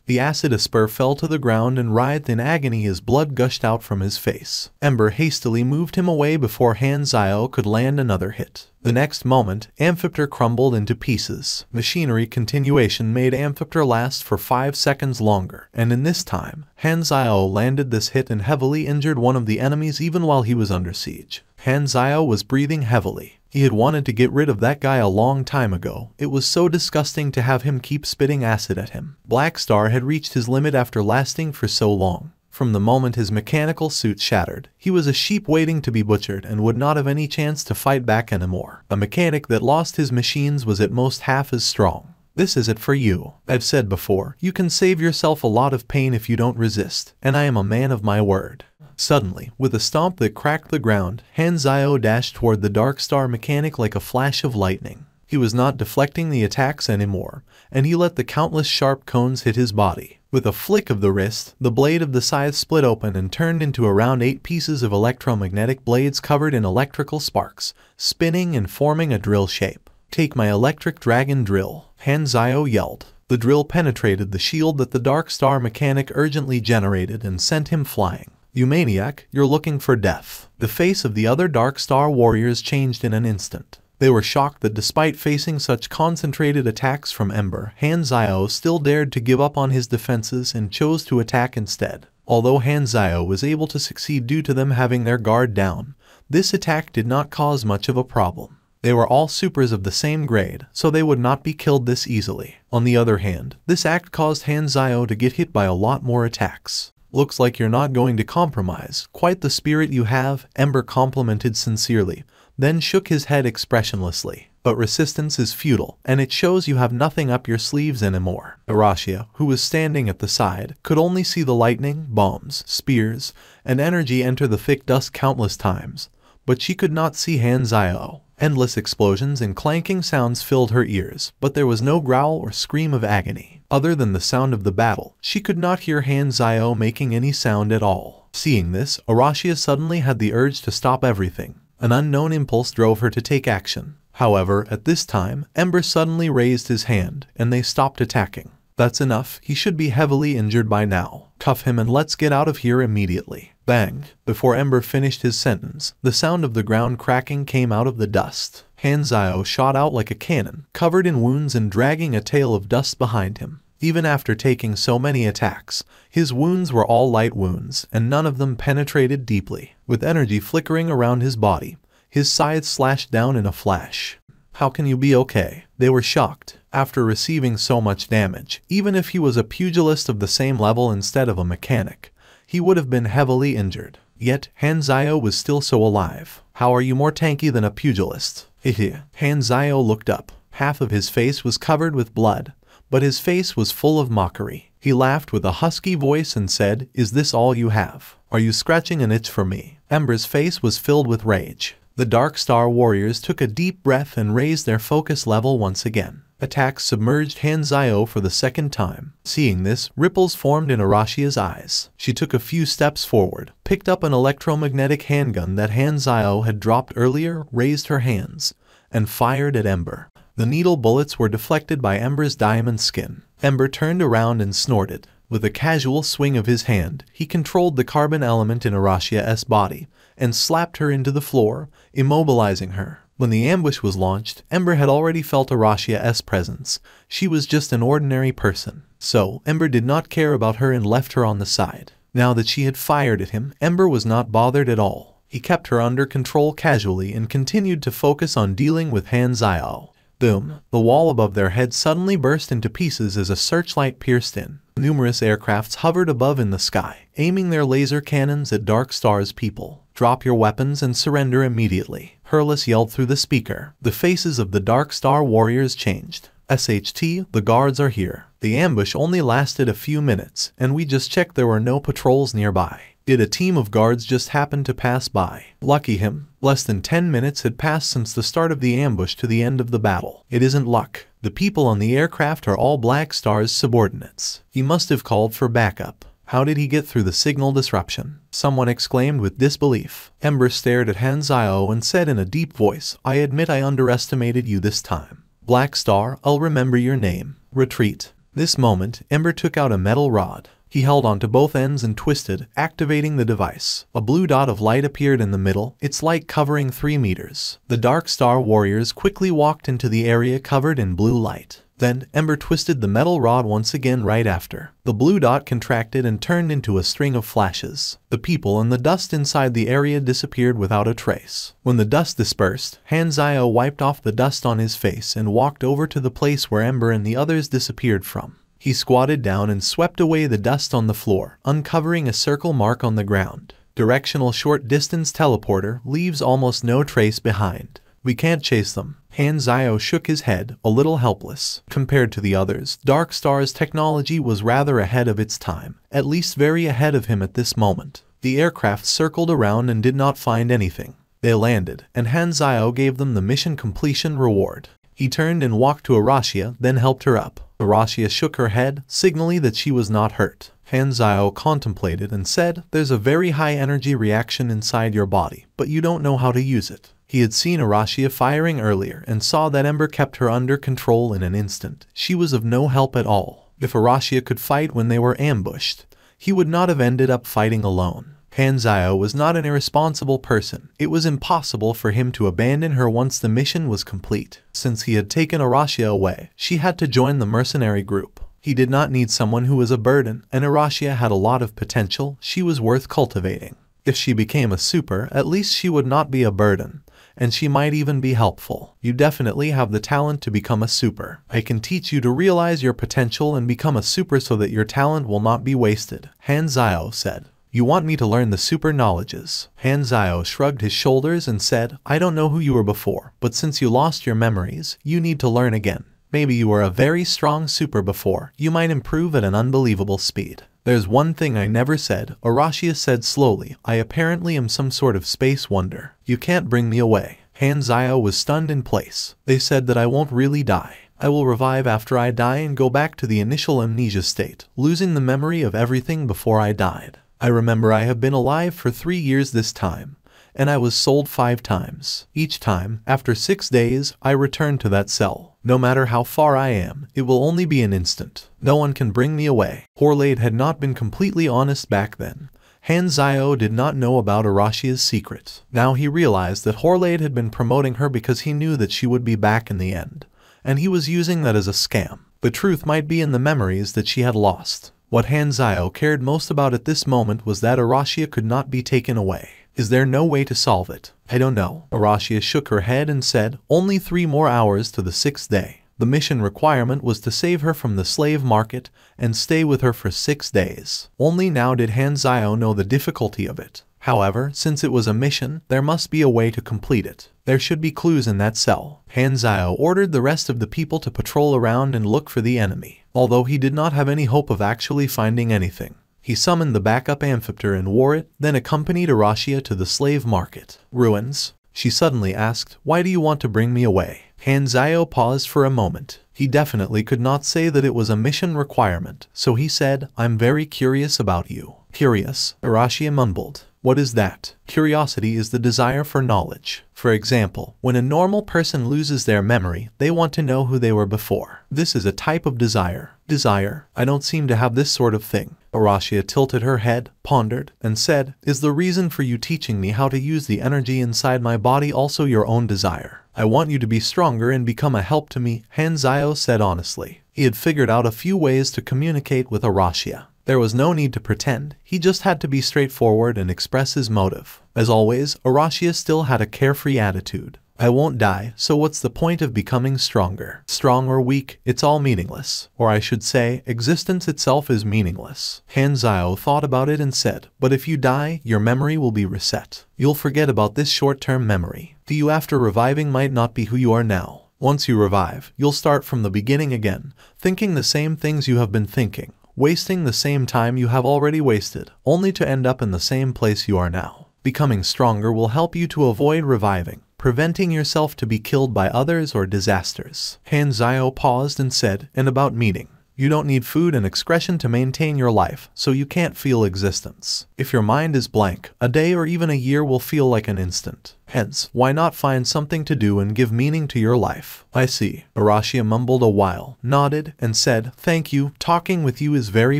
The Acid Esper fell to the ground and writhed in agony as blood gushed out from his face. Ember hastily moved him away before Hanzao could land another hit. The next moment, Amphipter crumbled into pieces. Machinery continuation made Amphipter last for 5 seconds longer, and in this time, Hanzao landed this hit and heavily injured one of the enemies even while he was under siege. Hanzao was breathing heavily. He had wanted to get rid of that guy a long time ago. It was so disgusting to have him keep spitting acid at him. Black Star had reached his limit after lasting for so long. From the moment his mechanical suit shattered, he was a sheep waiting to be butchered and would not have any chance to fight back anymore. A mechanic that lost his machines was at most half as strong. This is it for you. I've said before, you can save yourself a lot of pain if you don't resist, and I am a man of my word. Suddenly, with a stomp that cracked the ground, Hanzio dashed toward the Dark Star mechanic like a flash of lightning. He was not deflecting the attacks anymore, and he let the countless sharp cones hit his body. With a flick of the wrist, the blade of the scythe split open and turned into around 8 pieces of electromagnetic blades covered in electrical sparks, spinning and forming a drill shape. "Take my electric dragon drill," Hanzio yelled. The drill penetrated the shield that the Dark Star mechanic urgently generated and sent him flying. "You maniac, you're looking for death." The face of the other Dark Star warriors changed in an instant. They were shocked that despite facing such concentrated attacks from Ember, Hanzio still dared to give up on his defenses and chose to attack instead. Although Hanzio was able to succeed due to them having their guard down, this attack did not cause much of a problem. They were all supers of the same grade, so they would not be killed this easily. On the other hand, this act caused Hanzio to get hit by a lot more attacks. "Looks like you're not going to compromise. Quite the spirit you have," Ember complimented sincerely, then shook his head expressionlessly. "But resistance is futile, and it shows you have nothing up your sleeves anymore." Arashia, who was standing at the side, could only see the lightning, bombs, spears, and energy enter the thick dust countless times, but she could not see Hanzio. Endless explosions and clanking sounds filled her ears, but there was no growl or scream of agony. Other than the sound of the battle, she could not hear Hanzio making any sound at all. Seeing this, Arashia suddenly had the urge to stop everything. An unknown impulse drove her to take action. However, at this time, Ember suddenly raised his hand, and they stopped attacking. "That's enough, he should be heavily injured by now. Cuff him and let's get out of here immediately." Bang! Before Ember finished his sentence, the sound of the ground cracking came out of the dust. Hanzio shot out like a cannon, covered in wounds and dragging a tail of dust behind him. Even after taking so many attacks, his wounds were all light wounds, and none of them penetrated deeply. With energy flickering around his body, his scythe slashed down in a flash. "How can you be okay?" They were shocked. After receiving so much damage, even if he was a pugilist of the same level instead of a mechanic, he would have been heavily injured. Yet, Hanzio was still so alive. "How are you more tanky than a pugilist?" Hanzio looked up. Half of his face was covered with blood, but his face was full of mockery. He laughed with a husky voice and said, "Is this all you have? Are you scratching an itch for me?" Ember's face was filled with rage. The Dark Star warriors took a deep breath and raised their focus level once again. Attacks submerged Hanzio for the second time. Seeing this, ripples formed in Arashia's eyes. She took a few steps forward, picked up an electromagnetic handgun that Hanzio had dropped earlier, raised her hands, and fired at Ember. The needle bullets were deflected by Ember's diamond skin. Ember turned around and snorted. With a casual swing of his hand, he controlled the carbon element in Arashia's body and slapped her into the floor, immobilizing her. When the ambush was launched, Ember had already felt Arashia's presence. She was just an ordinary person. So, Ember did not care about her and left her on the side. Now that she had fired at him, Ember was not bothered at all. He kept her under control casually and continued to focus on dealing with Hanzio. Boom! The wall above their heads suddenly burst into pieces as a searchlight pierced in. Numerous aircrafts hovered above in the sky, aiming their laser cannons at Dark Star's people. "Drop your weapons and surrender immediately," Hurlus yelled through the speaker. The faces of the Dark Star warriors changed. "SHT, the guards are here. The ambush only lasted a few minutes, and we just checked there were no patrols nearby. Did a team of guards just happen to pass by? Lucky him. Less than 10 minutes had passed since the start of the ambush to the end of the battle. It isn't luck. The people on the aircraft are all Black Star's subordinates. He must have called for backup. How did he get through the signal disruption?" Someone exclaimed with disbelief. Ember stared at Hanzio and said in a deep voice, "I admit I underestimated you this time. Black Star, I'll remember your name. Retreat." This moment, Ember took out a metal rod. He held onto both ends and twisted, activating the device. A blue dot of light appeared in the middle, its light covering 3 meters. The Dark Star warriors quickly walked into the area covered in blue light. Then, Ember twisted the metal rod once again right after. The blue dot contracted and turned into a string of flashes. The people and the dust inside the area disappeared without a trace. When the dust dispersed, Hanzio wiped off the dust on his face and walked over to the place where Ember and the others disappeared from. He squatted down and swept away the dust on the floor, uncovering a circle mark on the ground. Directional short-distance teleporter leaves almost no trace behind. "We can't chase them," Han Zio shook his head, a little helpless. Compared to the others, Dark Star's technology was rather ahead of its time, at least very ahead of him at this moment. The aircraft circled around and did not find anything. They landed, and Han Zio gave them the mission completion reward. He turned and walked to Arashia, then helped her up. Arashia shook her head, signaling that she was not hurt. Han Zio contemplated and said, "There's a very high energy reaction inside your body, but you don't know how to use it." He had seen Arashia firing earlier and saw that Ember kept her under control in an instant. She was of no help at all. If Arashia could fight when they were ambushed, he would not have ended up fighting alone. Han Zio was not an irresponsible person. It was impossible for him to abandon her once the mission was complete. Since he had taken Arashia away, she had to join the mercenary group. He did not need someone who was a burden, and Arashia had a lot of potential. She was worth cultivating. If she became a super, at least she would not be a burden, and she might even be helpful. You definitely have the talent to become a super. I can teach you to realize your potential and become a super so that your talent will not be wasted, Han Zio said. You want me to learn the super knowledges? Han Zio shrugged his shoulders and said, I don't know who you were before, but since you lost your memories, you need to learn again. Maybe you were a very strong super before. You might improve at an unbelievable speed. There's one thing I never said, Arashia said slowly. I apparently am some sort of space wonder. You can't bring me away. Han Zio was stunned in place. They said that I won't really die. I will revive after I die and go back to the initial amnesia state, losing the memory of everything before I died. I remember I have been alive for 3 years this time, and I was sold 5 times. Each time, after 6 days, I return to that cell. No matter how far I am, it will only be an instant. No one can bring me away. Horlade had not been completely honest back then. Han Zio did not know about Arashia's secret. Now he realized that Horlade had been promoting her because he knew that she would be back in the end, and he was using that as a scam. The truth might be in the memories that she had lost. What Han Zio cared most about at this moment was that Arashia could not be taken away. Is there no way to solve it? I don't know. Arashia shook her head and said, only 3 more hours to the 6th day. The mission requirement was to save her from the slave market and stay with her for 6 days. Only now did Han Zio know the difficulty of it. However, since it was a mission, there must be a way to complete it. There should be clues in that cell. Han Zio ordered the rest of the people to patrol around and look for the enemy, although he did not have any hope of actually finding anything. He summoned the backup amphipter and wore it, then accompanied Arashia to the slave market. Ruins? She suddenly asked, why do you want to bring me away? Han Zio paused for a moment. He definitely could not say that it was a mission requirement, so he said, I'm very curious about you. Curious? Arashia mumbled. What is that? Curiosity is the desire for knowledge. For example, when a normal person loses their memory, they want to know who they were before. This is a type of desire. Desire? I don't seem to have this sort of thing. Arashia tilted her head, pondered, and said, is the reason for you teaching me how to use the energy inside my body also your own desire? I want you to be stronger and become a help to me, Han Zio said honestly. He had figured out a few ways to communicate with Arashia. There was no need to pretend, he just had to be straightforward and express his motive. As always, Arashia still had a carefree attitude. I won't die, so what's the point of becoming stronger? Strong or weak, it's all meaningless. Or I should say, existence itself is meaningless. Han Zio thought about it and said, but if you die, your memory will be reset. You'll forget about this short-term memory. You after reviving might not be who you are now. Once you revive, you'll start from the beginning again, thinking the same things you have been thinking, wasting the same time you have already wasted, only to end up in the same place you are now. Becoming stronger will help you to avoid reviving, preventing yourself to be killed by others or disasters. Han Zio paused and said, and about meaning. You don't need food and excretion to maintain your life, so you can't feel existence. If your mind is blank, a day or even a year will feel like an instant. Hence, why not find something to do and give meaning to your life? I see. Arashia mumbled a while, nodded, and said, thank you, talking with you is very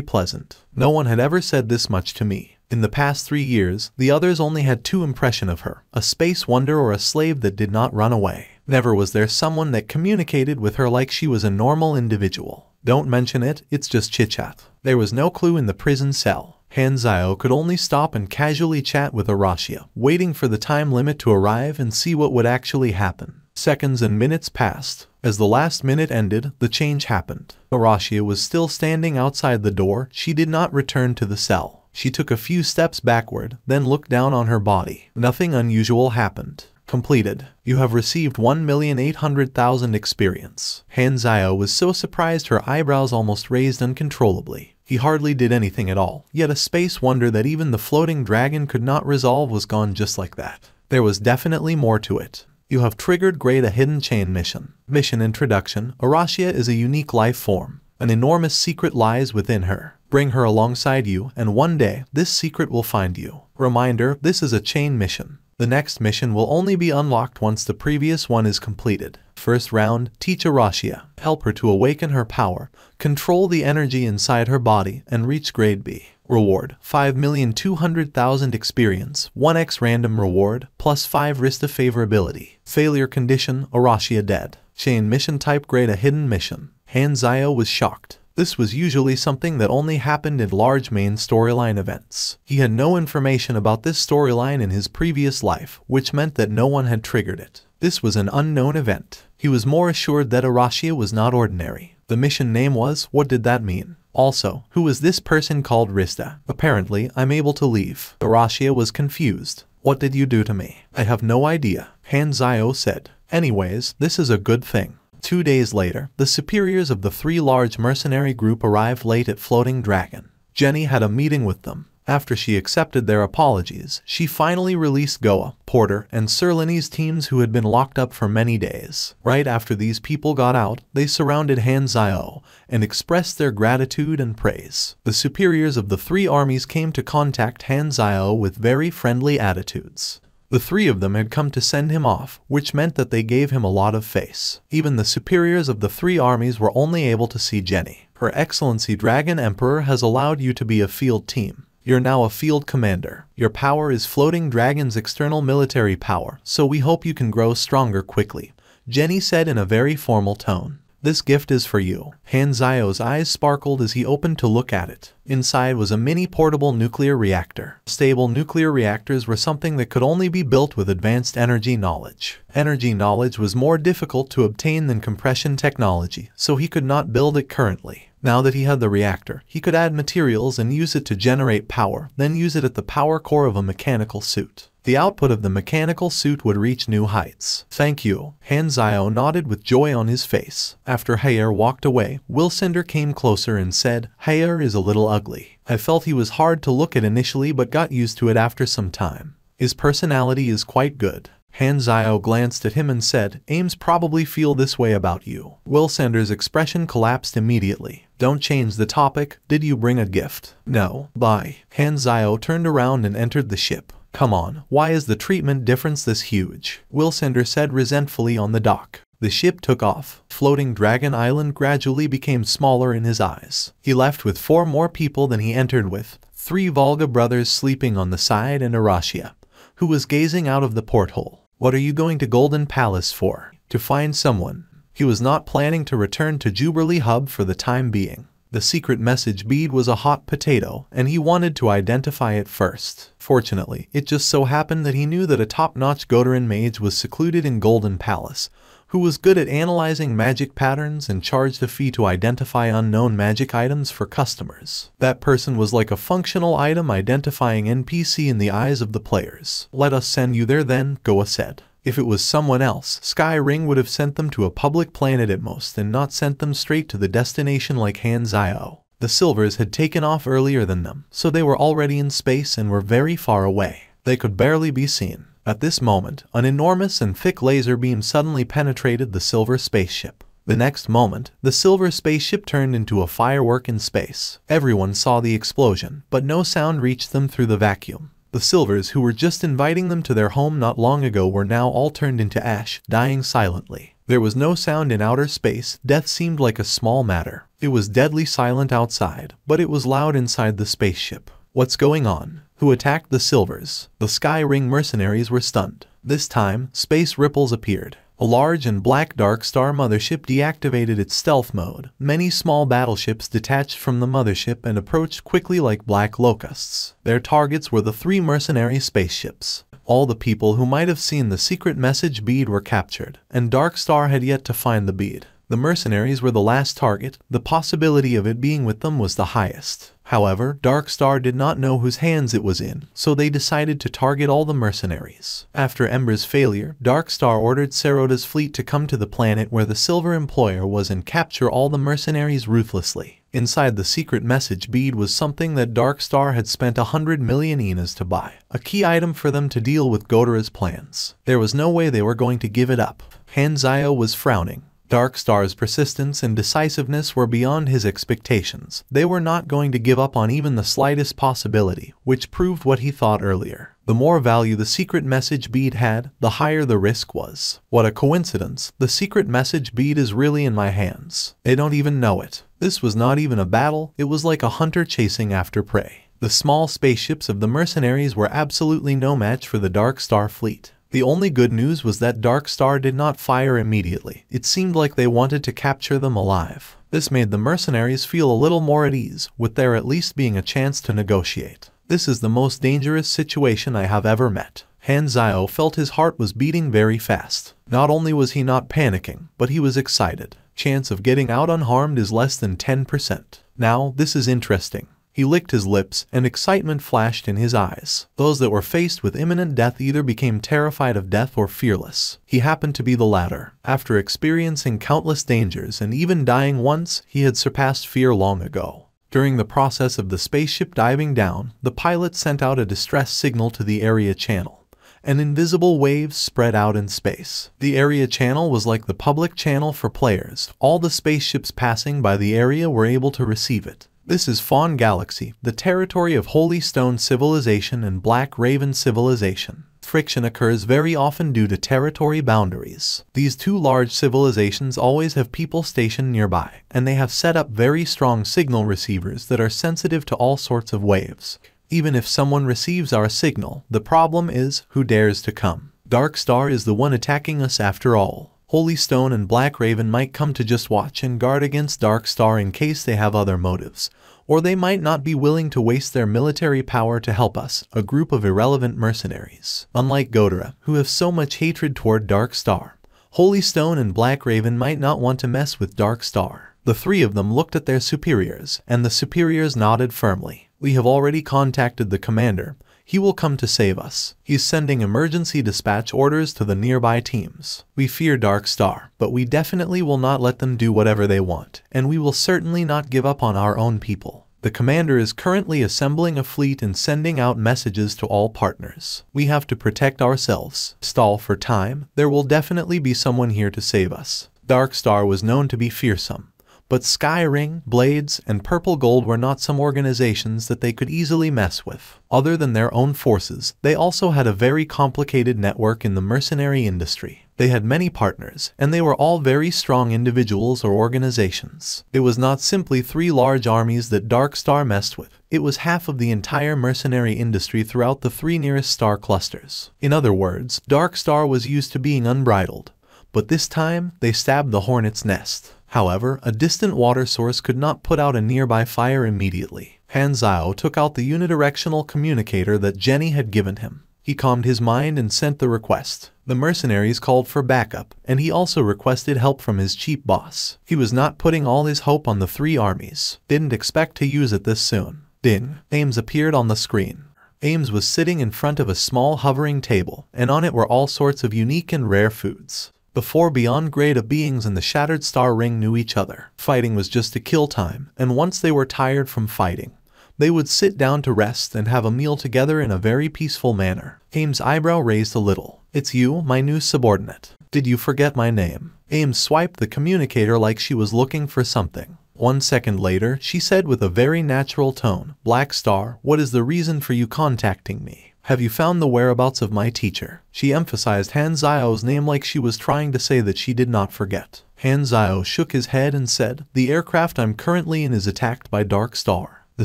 pleasant. No one had ever said this much to me. In the past 3 years, the others only had 2 impressions of her, a space wonder or a slave that did not run away. Never was there someone that communicated with her like she was a normal individual. Don't mention it, it's just chit-chat. There was no clue in the prison cell. Han Zio could only stop and casually chat with Arashia, waiting for the time limit to arrive and see what would actually happen. Seconds and minutes passed. As the last minute ended, the change happened. Arashia was still standing outside the door. She did not return to the cell. She took a few steps backward, then looked down on her body. Nothing unusual happened. Completed. You have received 1,800,000 experience. Han Zio was so surprised her eyebrows almost raised uncontrollably. He hardly did anything at all, yet a space wonder that even the floating dragon could not resolve was gone just like that. There was definitely more to it. You have triggered Great a hidden chain mission. Mission introduction. Arashia is a unique life form. An enormous secret lies within her. Bring her alongside you, and one day, this secret will find you. Reminder, this is a chain mission. The next mission will only be unlocked once the previous one is completed. First round, teach Arashia. Help her to awaken her power, control the energy inside her body, and reach grade B. Reward, 5,200,000 experience, 1x random reward, plus 5 Rista favorability. Failure condition, Arashia dead. Chain mission type grade a hidden mission. Han Zio was shocked. This was usually something that only happened in large main storyline events. He had no information about this storyline in his previous life, which meant that no one had triggered it. This was an unknown event. He was more assured that Arashia was not ordinary. The mission name was, what did that mean? Also, who is this person called Rista? Apparently, I'm able to leave. Arashia was confused. What did you do to me? I have no idea. Han Zio said. Anyways, this is a good thing. 2 days later, the superiors of the 3 large mercenary group arrived late at Floating Dragon. Jenny had a meeting with them. After she accepted their apologies, she finally released Goa, Porter, and Serlini's teams who had been locked up for many days. Right after these people got out, they surrounded Han Zio and expressed their gratitude and praise. The superiors of the 3 armies came to contact Han Zio with very friendly attitudes. The 3 of them had come to send him off, which meant that they gave him a lot of face. Even the superiors of the 3 armies were only able to see Jenny. Her Excellency Dragon Emperor has allowed you to be a field team. You're now a field commander. Your power is Floating Dragon's external military power, so we hope you can grow stronger quickly, Jenny said in a very formal tone. This gift is for you. Han Zio's eyes sparkled as he opened to look at it. Inside was a mini portable nuclear reactor. Stable nuclear reactors were something that could only be built with advanced energy knowledge. Energy knowledge was more difficult to obtain than compression technology, so he could not build it currently. Now that he had the reactor, he could add materials and use it to generate power, then use it at the power core of a mechanical suit. The output of the mechanical suit would reach new heights. Thank you. Han Zio nodded with joy on his face. After Hayer walked away, Wilcinder came closer and said, Hayer is a little ugly. I felt he was hard to look at initially but got used to it after some time. His personality is quite good. Han Zio glanced at him and said, Ames probably feel this way about you. Wilcinder's expression collapsed immediately. Don't change the topic. Did you bring a gift? No. Bye. Han Zio turned around and entered the ship. Come on, why is the treatment difference this huge? Wilcinder said resentfully on the dock. The ship took off. Floating Dragon Island gradually became smaller in his eyes. He left with 4 more people than he entered with, 3 Volga brothers sleeping on the side and Arashia, who was gazing out of the porthole. What are you going to Golden Palace for? To find someone. He was not planning to return to Jubilee Hub for the time being. The secret message bead was a hot potato, and he wanted to identify it first. Fortunately, it just so happened that he knew that a top-notch Godarin mage was secluded in Golden Palace, who was good at analyzing magic patterns and charged a fee to identify unknown magic items for customers. That person was like a functional item identifying NPC in the eyes of the players. Let us send you there then, Goa said. If it was someone else, Sky Ring would have sent them to a public planet at most and not sent them straight to the destination like Han Zio. The Silvers had taken off earlier than them, so they were already in space and were very far away. They could barely be seen. At this moment, an enormous and thick laser beam suddenly penetrated the Silver spaceship. The next moment, the Silver spaceship turned into a firework in space. Everyone saw the explosion, but no sound reached them through the vacuum. The Silvers who were just inviting them to their home not long ago were now all turned into ash, dying silently. There was no sound in outer space. Death seemed like a small matter. It was deadly silent outside, but it was loud inside the spaceship. What's going on? Who attacked the Silvers? The Sky Ring mercenaries were stunned. This time, space ripples appeared. A large and black Dark Star mothership deactivated its stealth mode. Many small battleships detached from the mothership and approached quickly like black locusts. Their targets were the 3 mercenary spaceships. All the people who might have seen the secret message bead were captured, and Dark Star had yet to find the bead. The mercenaries were the last target, the possibility of it being with them was the highest. However, Dark Star did not know whose hands it was in, so they decided to target all the mercenaries. After Ember's failure, Dark Star ordered Seroda's fleet to come to the planet where the Silver Employer was and capture all the mercenaries ruthlessly. Inside the secret message bead was something that Dark Star had spent 100 million enas to buy, a key item for them to deal with Godera's plans. There was no way they were going to give it up. Hanzayo was frowning. Dark Star's persistence and decisiveness were beyond his expectations. They were not going to give up on even the slightest possibility, which proved what he thought earlier. The more value the secret message bead had, the higher the risk was. What a coincidence, the secret message bead is really in my hands. They don't even know it. This was not even a battle, it was like a hunter chasing after prey. The small spaceships of the mercenaries were absolutely no match for the Dark Star fleet. The only good news was that Dark Star did not fire immediately. It seemed like they wanted to capture them alive. This made the mercenaries feel a little more at ease, with there at least being a chance to negotiate. This is the most dangerous situation I have ever met. Hanzayo felt his heart was beating very fast. Not only was he not panicking, but he was excited. Chance of getting out unharmed is less than 10%. Now, this is interesting. He licked his lips, and excitement flashed in his eyes. Those that were faced with imminent death either became terrified of death or fearless. He happened to be the latter. After experiencing countless dangers and even dying once, he had surpassed fear long ago. During the process of the spaceship diving down, the pilot sent out a distress signal to the area channel. An invisible wave spread out in space. The area channel was like the public channel for players. All the spaceships passing by the area were able to receive it. This is Fawn Galaxy, the territory of Holy Stone Civilization and Black Raven Civilization. Friction occurs very often due to territory boundaries. These two large civilizations always have people stationed nearby, and they have set up very strong signal receivers that are sensitive to all sorts of waves. Even if someone receives our signal, the problem is, who dares to come? Dark Star is the one attacking us after all. Holy Stone and Black Raven might come to just watch and guard against Dark Star in case they have other motives, or they might not be willing to waste their military power to help us, a group of irrelevant mercenaries. Unlike Godera, who have so much hatred toward Dark Star, Holy Stone and Black Raven might not want to mess with Dark Star. The three of them looked at their superiors, and the superiors nodded firmly. We have already contacted the commander. He will come to save us. He's sending emergency dispatch orders to the nearby teams. We fear Dark Star, but we definitely will not let them do whatever they want, and we will certainly not give up on our own people. The commander is currently assembling a fleet and sending out messages to all partners. We have to protect ourselves. Stall for time. There will definitely be someone here to save us. Dark Star was known to be fearsome. But Sky Ring, Blades, and Purple Gold were not some organizations that they could easily mess with. Other than their own forces, they also had a very complicated network in the mercenary industry. They had many partners, and they were all very strong individuals or organizations. It was not simply three large armies that Dark Star messed with. It was half of the entire mercenary industry throughout the three nearest star clusters. In other words, Dark Star was used to being unbridled. But this time, they stabbed the hornet's nest. However, a distant water source could not put out a nearby fire immediately. Hanzayo took out the unidirectional communicator that Jenny had given him. He calmed his mind and sent the request. The mercenaries called for backup, and he also requested help from his chief boss. He was not putting all his hope on the three armies. Didn't expect to use it this soon. Ding. Ames appeared on the screen. Ames was sitting in front of a small hovering table, and on it were all sorts of unique and rare foods. The four beyond grade of beings in the Shattered Star Ring knew each other. Fighting was just a kill time, and once they were tired from fighting, they would sit down to rest and have a meal together in a very peaceful manner. Ames' eyebrow raised a little. "It's you, my new subordinate. Did you forget my name?" Ames swiped the communicator like she was looking for something. 1 second later, she said with a very natural tone, "Black Star, what is the reason for you contacting me? Have you found the whereabouts of my teacher?" She emphasized Hanzayo's name like she was trying to say that she did not forget. Hanzayo shook his head and said, "The aircraft I'm currently in is attacked by Dark Star. The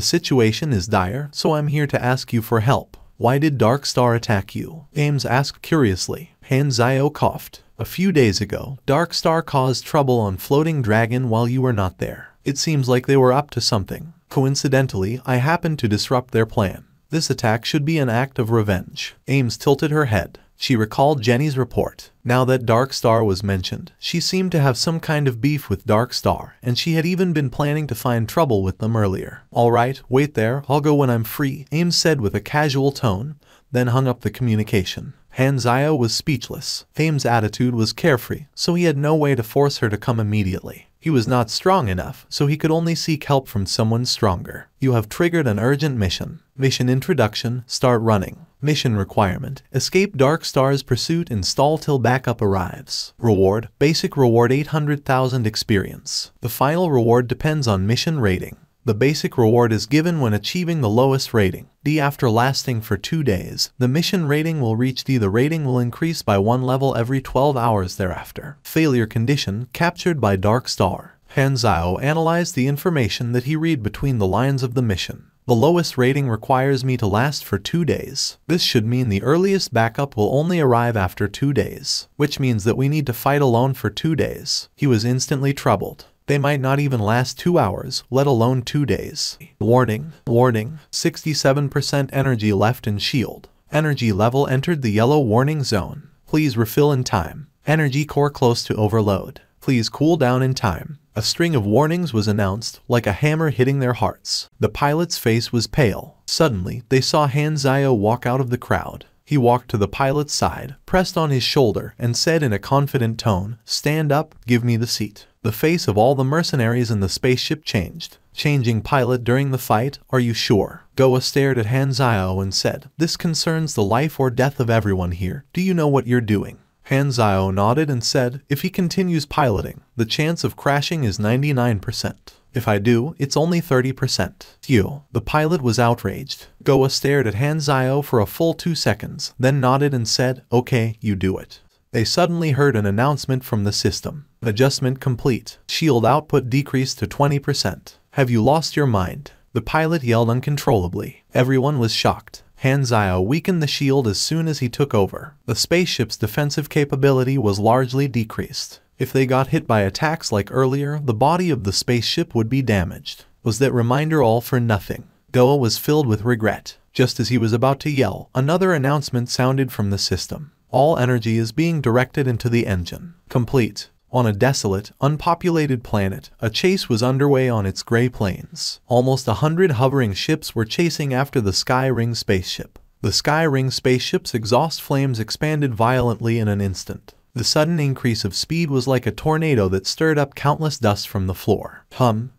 situation is dire, so I'm here to ask you for help." "Why did Dark Star attack you?" Ames asked curiously. Hanzayo coughed. "A few days ago, Dark Star caused trouble on Floating Dragon while you were not there. It seems like they were up to something. Coincidentally, I happened to disrupt their plan. This attack should be an act of revenge." Ames tilted her head. She recalled Jenny's report. Now that Dark Star was mentioned, she seemed to have some kind of beef with Dark Star, and she had even been planning to find trouble with them earlier. "Alright, wait there, I'll go when I'm free," Ames said with a casual tone, then hung up the communication. Hanzio was speechless. Ames' attitude was carefree, so he had no way to force her to come immediately. He was not strong enough, so he could only seek help from someone stronger. "You have triggered an urgent mission. Mission introduction, start running. Mission requirement, escape Dark Star's pursuit and stall till backup arrives. Reward, basic reward 800,000 experience. The final reward depends on mission rating. The basic reward is given when achieving the lowest rating, D. After lasting for 2 days, the mission rating will reach D. The rating will increase by 1 level every 12 hours thereafter. Failure condition, captured by Dark Star. Hanzio analyzed the information that he read between the lines of the mission. The lowest rating requires me to last for 2 days. This should mean the earliest backup will only arrive after 2 days, which means that we need to fight alone for 2 days. He was instantly troubled. They might not even last 2 hours, let alone 2 days. Warning, 67% energy left in shield. Energy level entered the yellow warning zone. Please refill in time. Energy core close to overload. Please cool down in time. A string of warnings was announced, like a hammer hitting their hearts. The pilot's face was pale. Suddenly, they saw Hanzio walk out of the crowd. He walked to the pilot's side, pressed on his shoulder, and said in a confident tone, "Stand up, give me the seat." The face of all the mercenaries in the spaceship changed. "Changing pilot during the fight, are you sure?" Goa stared at Hanzio and said, "This concerns the life or death of everyone here. Do you know what you're doing?" Hanzio nodded and said, "If he continues piloting, the chance of crashing is 99%. If I do, it's only 30%. Phew." The pilot was outraged. Goa stared at Hanzio for a full 2 seconds, then nodded and said, "Okay, you do it." They suddenly heard an announcement from the system. "Adjustment complete. Shield output decreased to 20%. Have you lost your mind?" The pilot yelled uncontrollably. Everyone was shocked. Hanzio weakened the shield as soon as he took over. The spaceship's defensive capability was largely decreased. If they got hit by attacks like earlier, the body of the spaceship would be damaged. Was that reminder all for nothing? Goa was filled with regret. Just as he was about to yell, another announcement sounded from the system. All energy is being directed into the engine. Complete. On a desolate, unpopulated planet, a chase was underway on its gray plains. Almost 100 hovering ships were chasing after the Sky Ring spaceship. The Sky Ring spaceship's exhaust flames expanded violently in an instant. The sudden increase of speed was like a tornado that stirred up countless dust from the floor.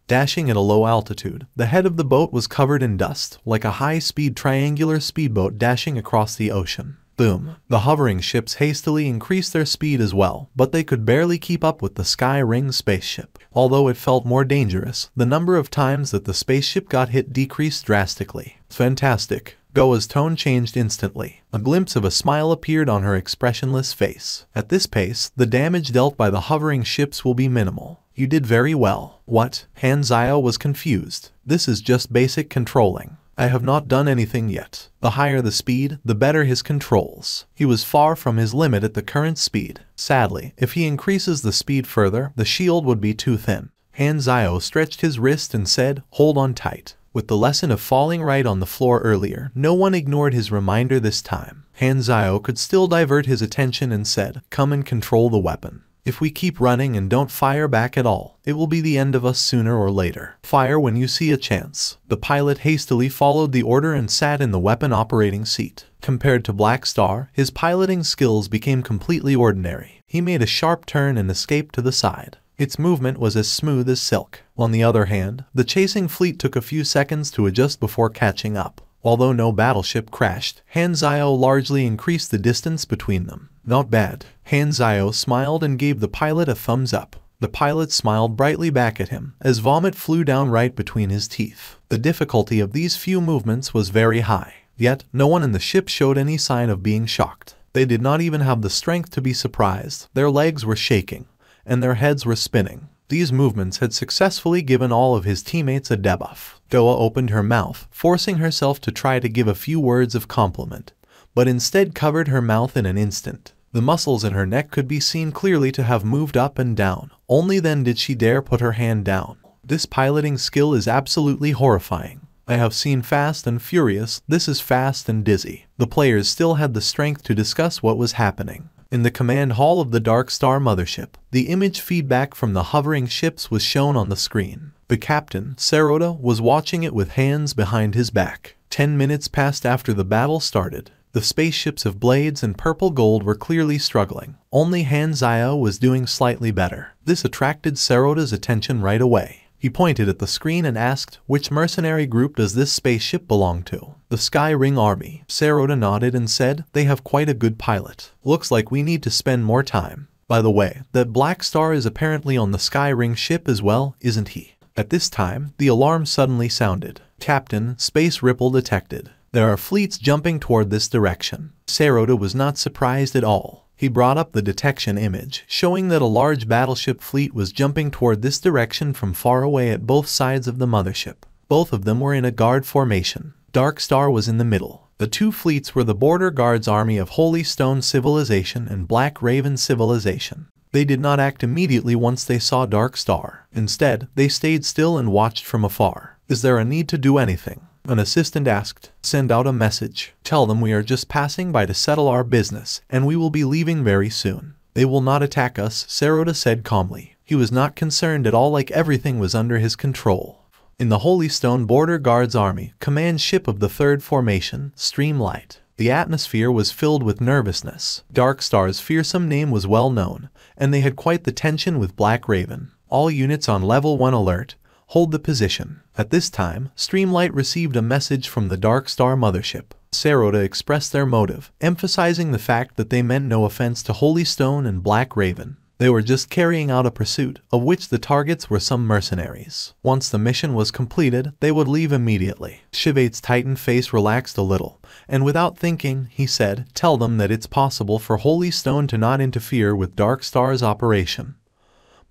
Dashing at a low altitude, the head of the boat was covered in dust, like a high-speed triangular speedboat dashing across the ocean. Boom. The hovering ships hastily increased their speed as well, but they could barely keep up with the Sky Ring spaceship. Although it felt more dangerous, the number of times that the spaceship got hit decreased drastically. Fantastic. Goa's tone changed instantly. A glimpse of a smile appeared on her expressionless face. At this pace, the damage dealt by the hovering ships will be minimal. You did very well. What? Hanzio was confused. This is just basic controlling. I have not done anything yet. The higher the speed, the better his controls. He was far from his limit at the current speed. Sadly, if he increases the speed further, the shield would be too thin. Hanzio stretched his wrist and said, "Hold on tight." With the lesson of falling right on the floor earlier, no one ignored his reminder this time. Hanzio could still divert his attention and said, "Come and control the weapon. If we keep running and don't fire back at all, it will be the end of us sooner or later. Fire when you see a chance." The pilot hastily followed the order and sat in the weapon operating seat. Compared to Black Star, his piloting skills became completely ordinary. He made a sharp turn and escaped to the side. Its movement was as smooth as silk. On the other hand, the chasing fleet took a few seconds to adjust before catching up. Although no battleship crashed, Hanzio largely increased the distance between them. Not bad. Hanzio smiled and gave the pilot a thumbs up. The pilot smiled brightly back at him, as vomit flew down right between his teeth. The difficulty of these few movements was very high. Yet, no one in the ship showed any sign of being shocked. They did not even have the strength to be surprised. Their legs were shaking, and their heads were spinning. These movements had successfully given all of his teammates a debuff. Goa opened her mouth, forcing herself to try to give a few words of compliment, but instead covered her mouth in an instant. The muscles in her neck could be seen clearly to have moved up and down. Only then did she dare put her hand down. This piloting skill is absolutely horrifying. I have seen Fast and Furious, this is fast and dizzy. The players still had the strength to discuss what was happening. In the command hall of the Dark Star mothership, the image feedback from the hovering ships was shown on the screen. The captain, Sarota, was watching it with hands behind his back. 10 minutes passed after the battle started. The spaceships of Blades and Purple Gold were clearly struggling. Only Hanzio was doing slightly better. This attracted Sarota's attention right away. He pointed at the screen and asked, which mercenary group does this spaceship belong to? The Sky Ring Army. Sarota nodded and said, they have quite a good pilot. Looks like we need to spend more time. By the way, that Black Star is apparently on the Sky Ring ship as well, isn't he? At this time, the alarm suddenly sounded. Captain, space ripple detected. There are fleets jumping toward this direction. Sarota was not surprised at all. He brought up the detection image, showing that a large battleship fleet was jumping toward this direction from far away at both sides of the mothership. Both of them were in a guard formation. Dark Star was in the middle. The two fleets were the Border Guards Army of Holy Stone Civilization and Black Raven Civilization. They did not act immediately once they saw Dark Star. Instead, they stayed still and watched from afar. Is there a need to do anything? An assistant asked. Send out a message. Tell them we are just passing by to settle our business, and we will be leaving very soon. They will not attack us, Sarota said calmly. He was not concerned at all, like everything was under his control. In the Holy Stone Border Guards Army, command ship of the 3rd Formation, Streamlight. The atmosphere was filled with nervousness. Dark Star's fearsome name was well known, and they had quite the tension with Black Raven. All units on level 1 alert. Hold the position. At this time, Streamlight received a message from the Dark Star mothership. Sarota expressed their motive, emphasizing the fact that they meant no offense to Holy Stone and Black Raven. They were just carrying out a pursuit, of which the targets were some mercenaries. Once the mission was completed, they would leave immediately. Shivate's titan face relaxed a little, and without thinking, he said, tell them that it's possible for Holy Stone to not interfere with Dark Star's operation.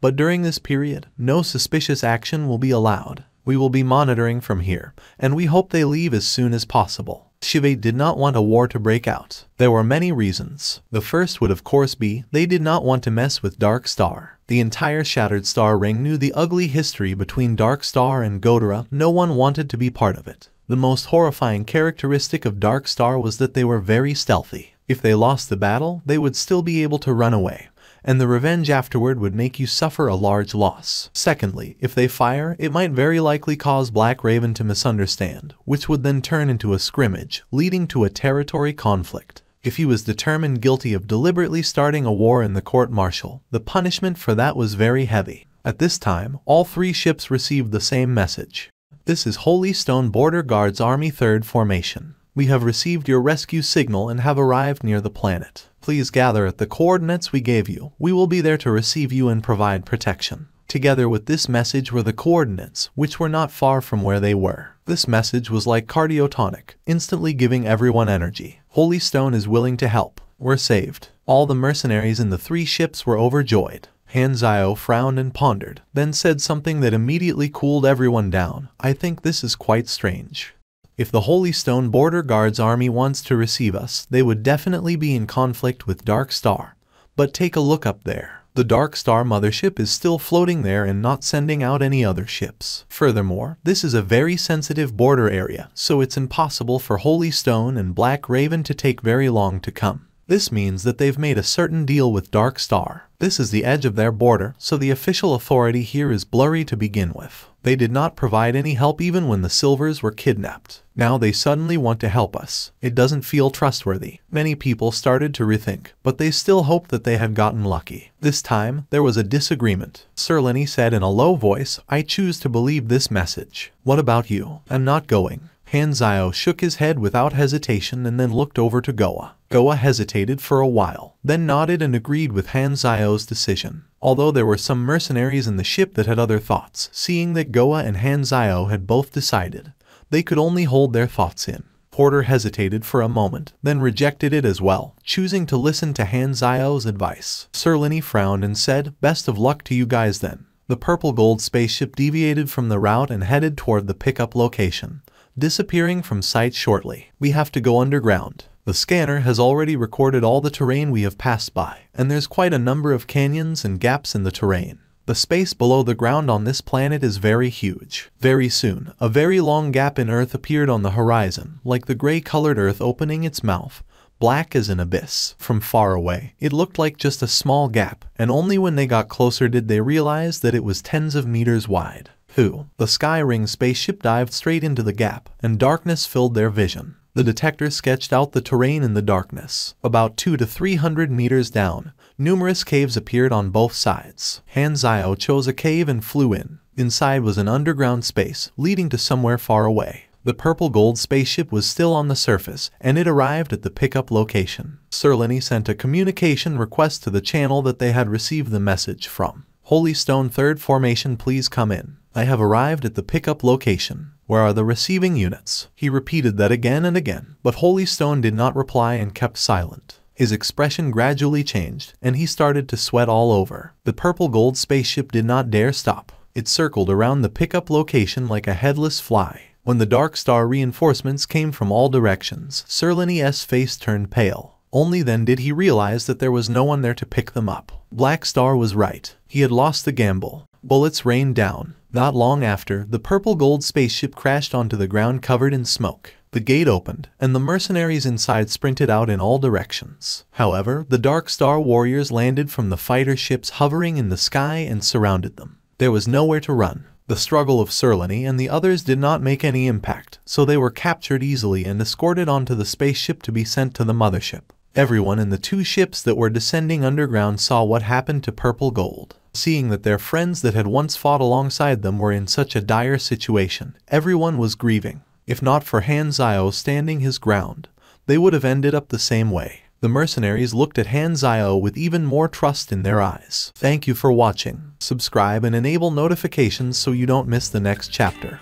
But during this period, no suspicious action will be allowed. We will be monitoring from here, and we hope they leave as soon as possible. Shivate did not want a war to break out. There were many reasons. The first would of course be, they did not want to mess with Dark Star. The entire Shattered Star Ring knew the ugly history between Dark Star and Godera. No one wanted to be part of it. The most horrifying characteristic of Dark Star was that they were very stealthy. If they lost the battle, they would still be able to run away, and the revenge afterward would make you suffer a large loss. Secondly, if they fire, it might very likely cause Black Raven to misunderstand, which would then turn into a scrimmage, leading to a territory conflict. If he was determined guilty of deliberately starting a war in the court-martial, the punishment for that was very heavy. At this time, all 3 ships received the same message. This is Holy Stone Border Guards Army 3rd Formation. We have received your rescue signal and have arrived near the planet. Please gather at the coordinates we gave you. We will be there to receive you and provide protection. Together with this message were the coordinates, which were not far from where they were. This message was like cardiotonic, instantly giving everyone energy. Holy Stone is willing to help. We're saved. All the mercenaries in the 3 ships were overjoyed. Hanzio frowned and pondered, then said something that immediately cooled everyone down. I think this is quite strange. If the Holy Stone Border Guards Army wants to receive us, they would definitely be in conflict with Dark Star. But take a look up there. The Dark Star mothership is still floating there and not sending out any other ships. Furthermore, this is a very sensitive border area, so it's impossible for Holy Stone and Black Raven to take very long to come. This means that they've made a certain deal with Dark Star. This is the edge of their border, so the official authority here is blurry to begin with. They did not provide any help even when the Silvers were kidnapped. Now they suddenly want to help us. It doesn't feel trustworthy. Many people started to rethink, but they still hoped that they had gotten lucky. This time, there was a disagreement. Sir Lenny said in a low voice, I choose to believe this message. What about you? I'm not going. Hanzio shook his head without hesitation and then looked over to Goa. Goa hesitated for a while, then nodded and agreed with Hanzio's decision. Although there were some mercenaries in the ship that had other thoughts, seeing that Goa and Hanzio had both decided, they could only hold their thoughts in. Porter hesitated for a moment, then rejected it as well, choosing to listen to Hanzio's advice. Sir Lenny frowned and said, best of luck to you guys then. The purple gold spaceship deviated from the route and headed toward the pickup location, disappearing from sight shortly. We have to go underground. The scanner has already recorded all the terrain we have passed by, and there's quite a number of canyons and gaps in the terrain. The space below the ground on this planet is very huge. Very soon, a very long gap in Earth appeared on the horizon, like the gray-colored Earth opening its mouth, black as an abyss. From far away, it looked like just a small gap, and only when they got closer did they realize that it was tens of meters wide. The Skyring spaceship dived straight into the gap, and darkness filled their vision. The detector sketched out the terrain in the darkness. About 200 to 300 meters down, numerous caves appeared on both sides. Hanzio chose a cave and flew in. Inside was an underground space, leading to somewhere far away. The purple gold spaceship was still on the surface, and it arrived at the pickup location. Serlini sent a communication request to the channel that they had received the message from. Holy Stone 3rd Formation, please come in. I have arrived at the pickup location. Where are the receiving units? He repeated that again and again, but Holy Stone did not reply and kept silent. His expression gradually changed, and he started to sweat all over. The purple gold spaceship did not dare stop. It circled around the pickup location like a headless fly. When the Dark Star reinforcements came from all directions, Serlini's face turned pale. Only then did he realize that there was no one there to pick them up. Black Star was right. He had lost the gamble. Bullets rained down. Not long after, the purple gold spaceship crashed onto the ground covered in smoke. The gate opened, and the mercenaries inside sprinted out in all directions. However, the Dark Star warriors landed from the fighter ships hovering in the sky and surrounded them. There was nowhere to run. The struggle of Serlini and the others did not make any impact, so they were captured easily and escorted onto the spaceship to be sent to the mothership. Everyone in the 2 ships that were descending underground saw what happened to Purple Gold. Seeing that their friends that had once fought alongside them were in such a dire situation, everyone was grieving. If not for Hanzio standing his ground, they would have ended up the same way. The mercenaries looked at Hanzio with even more trust in their eyes. Thank you for watching. Subscribe and enable notifications so you don't miss the next chapter.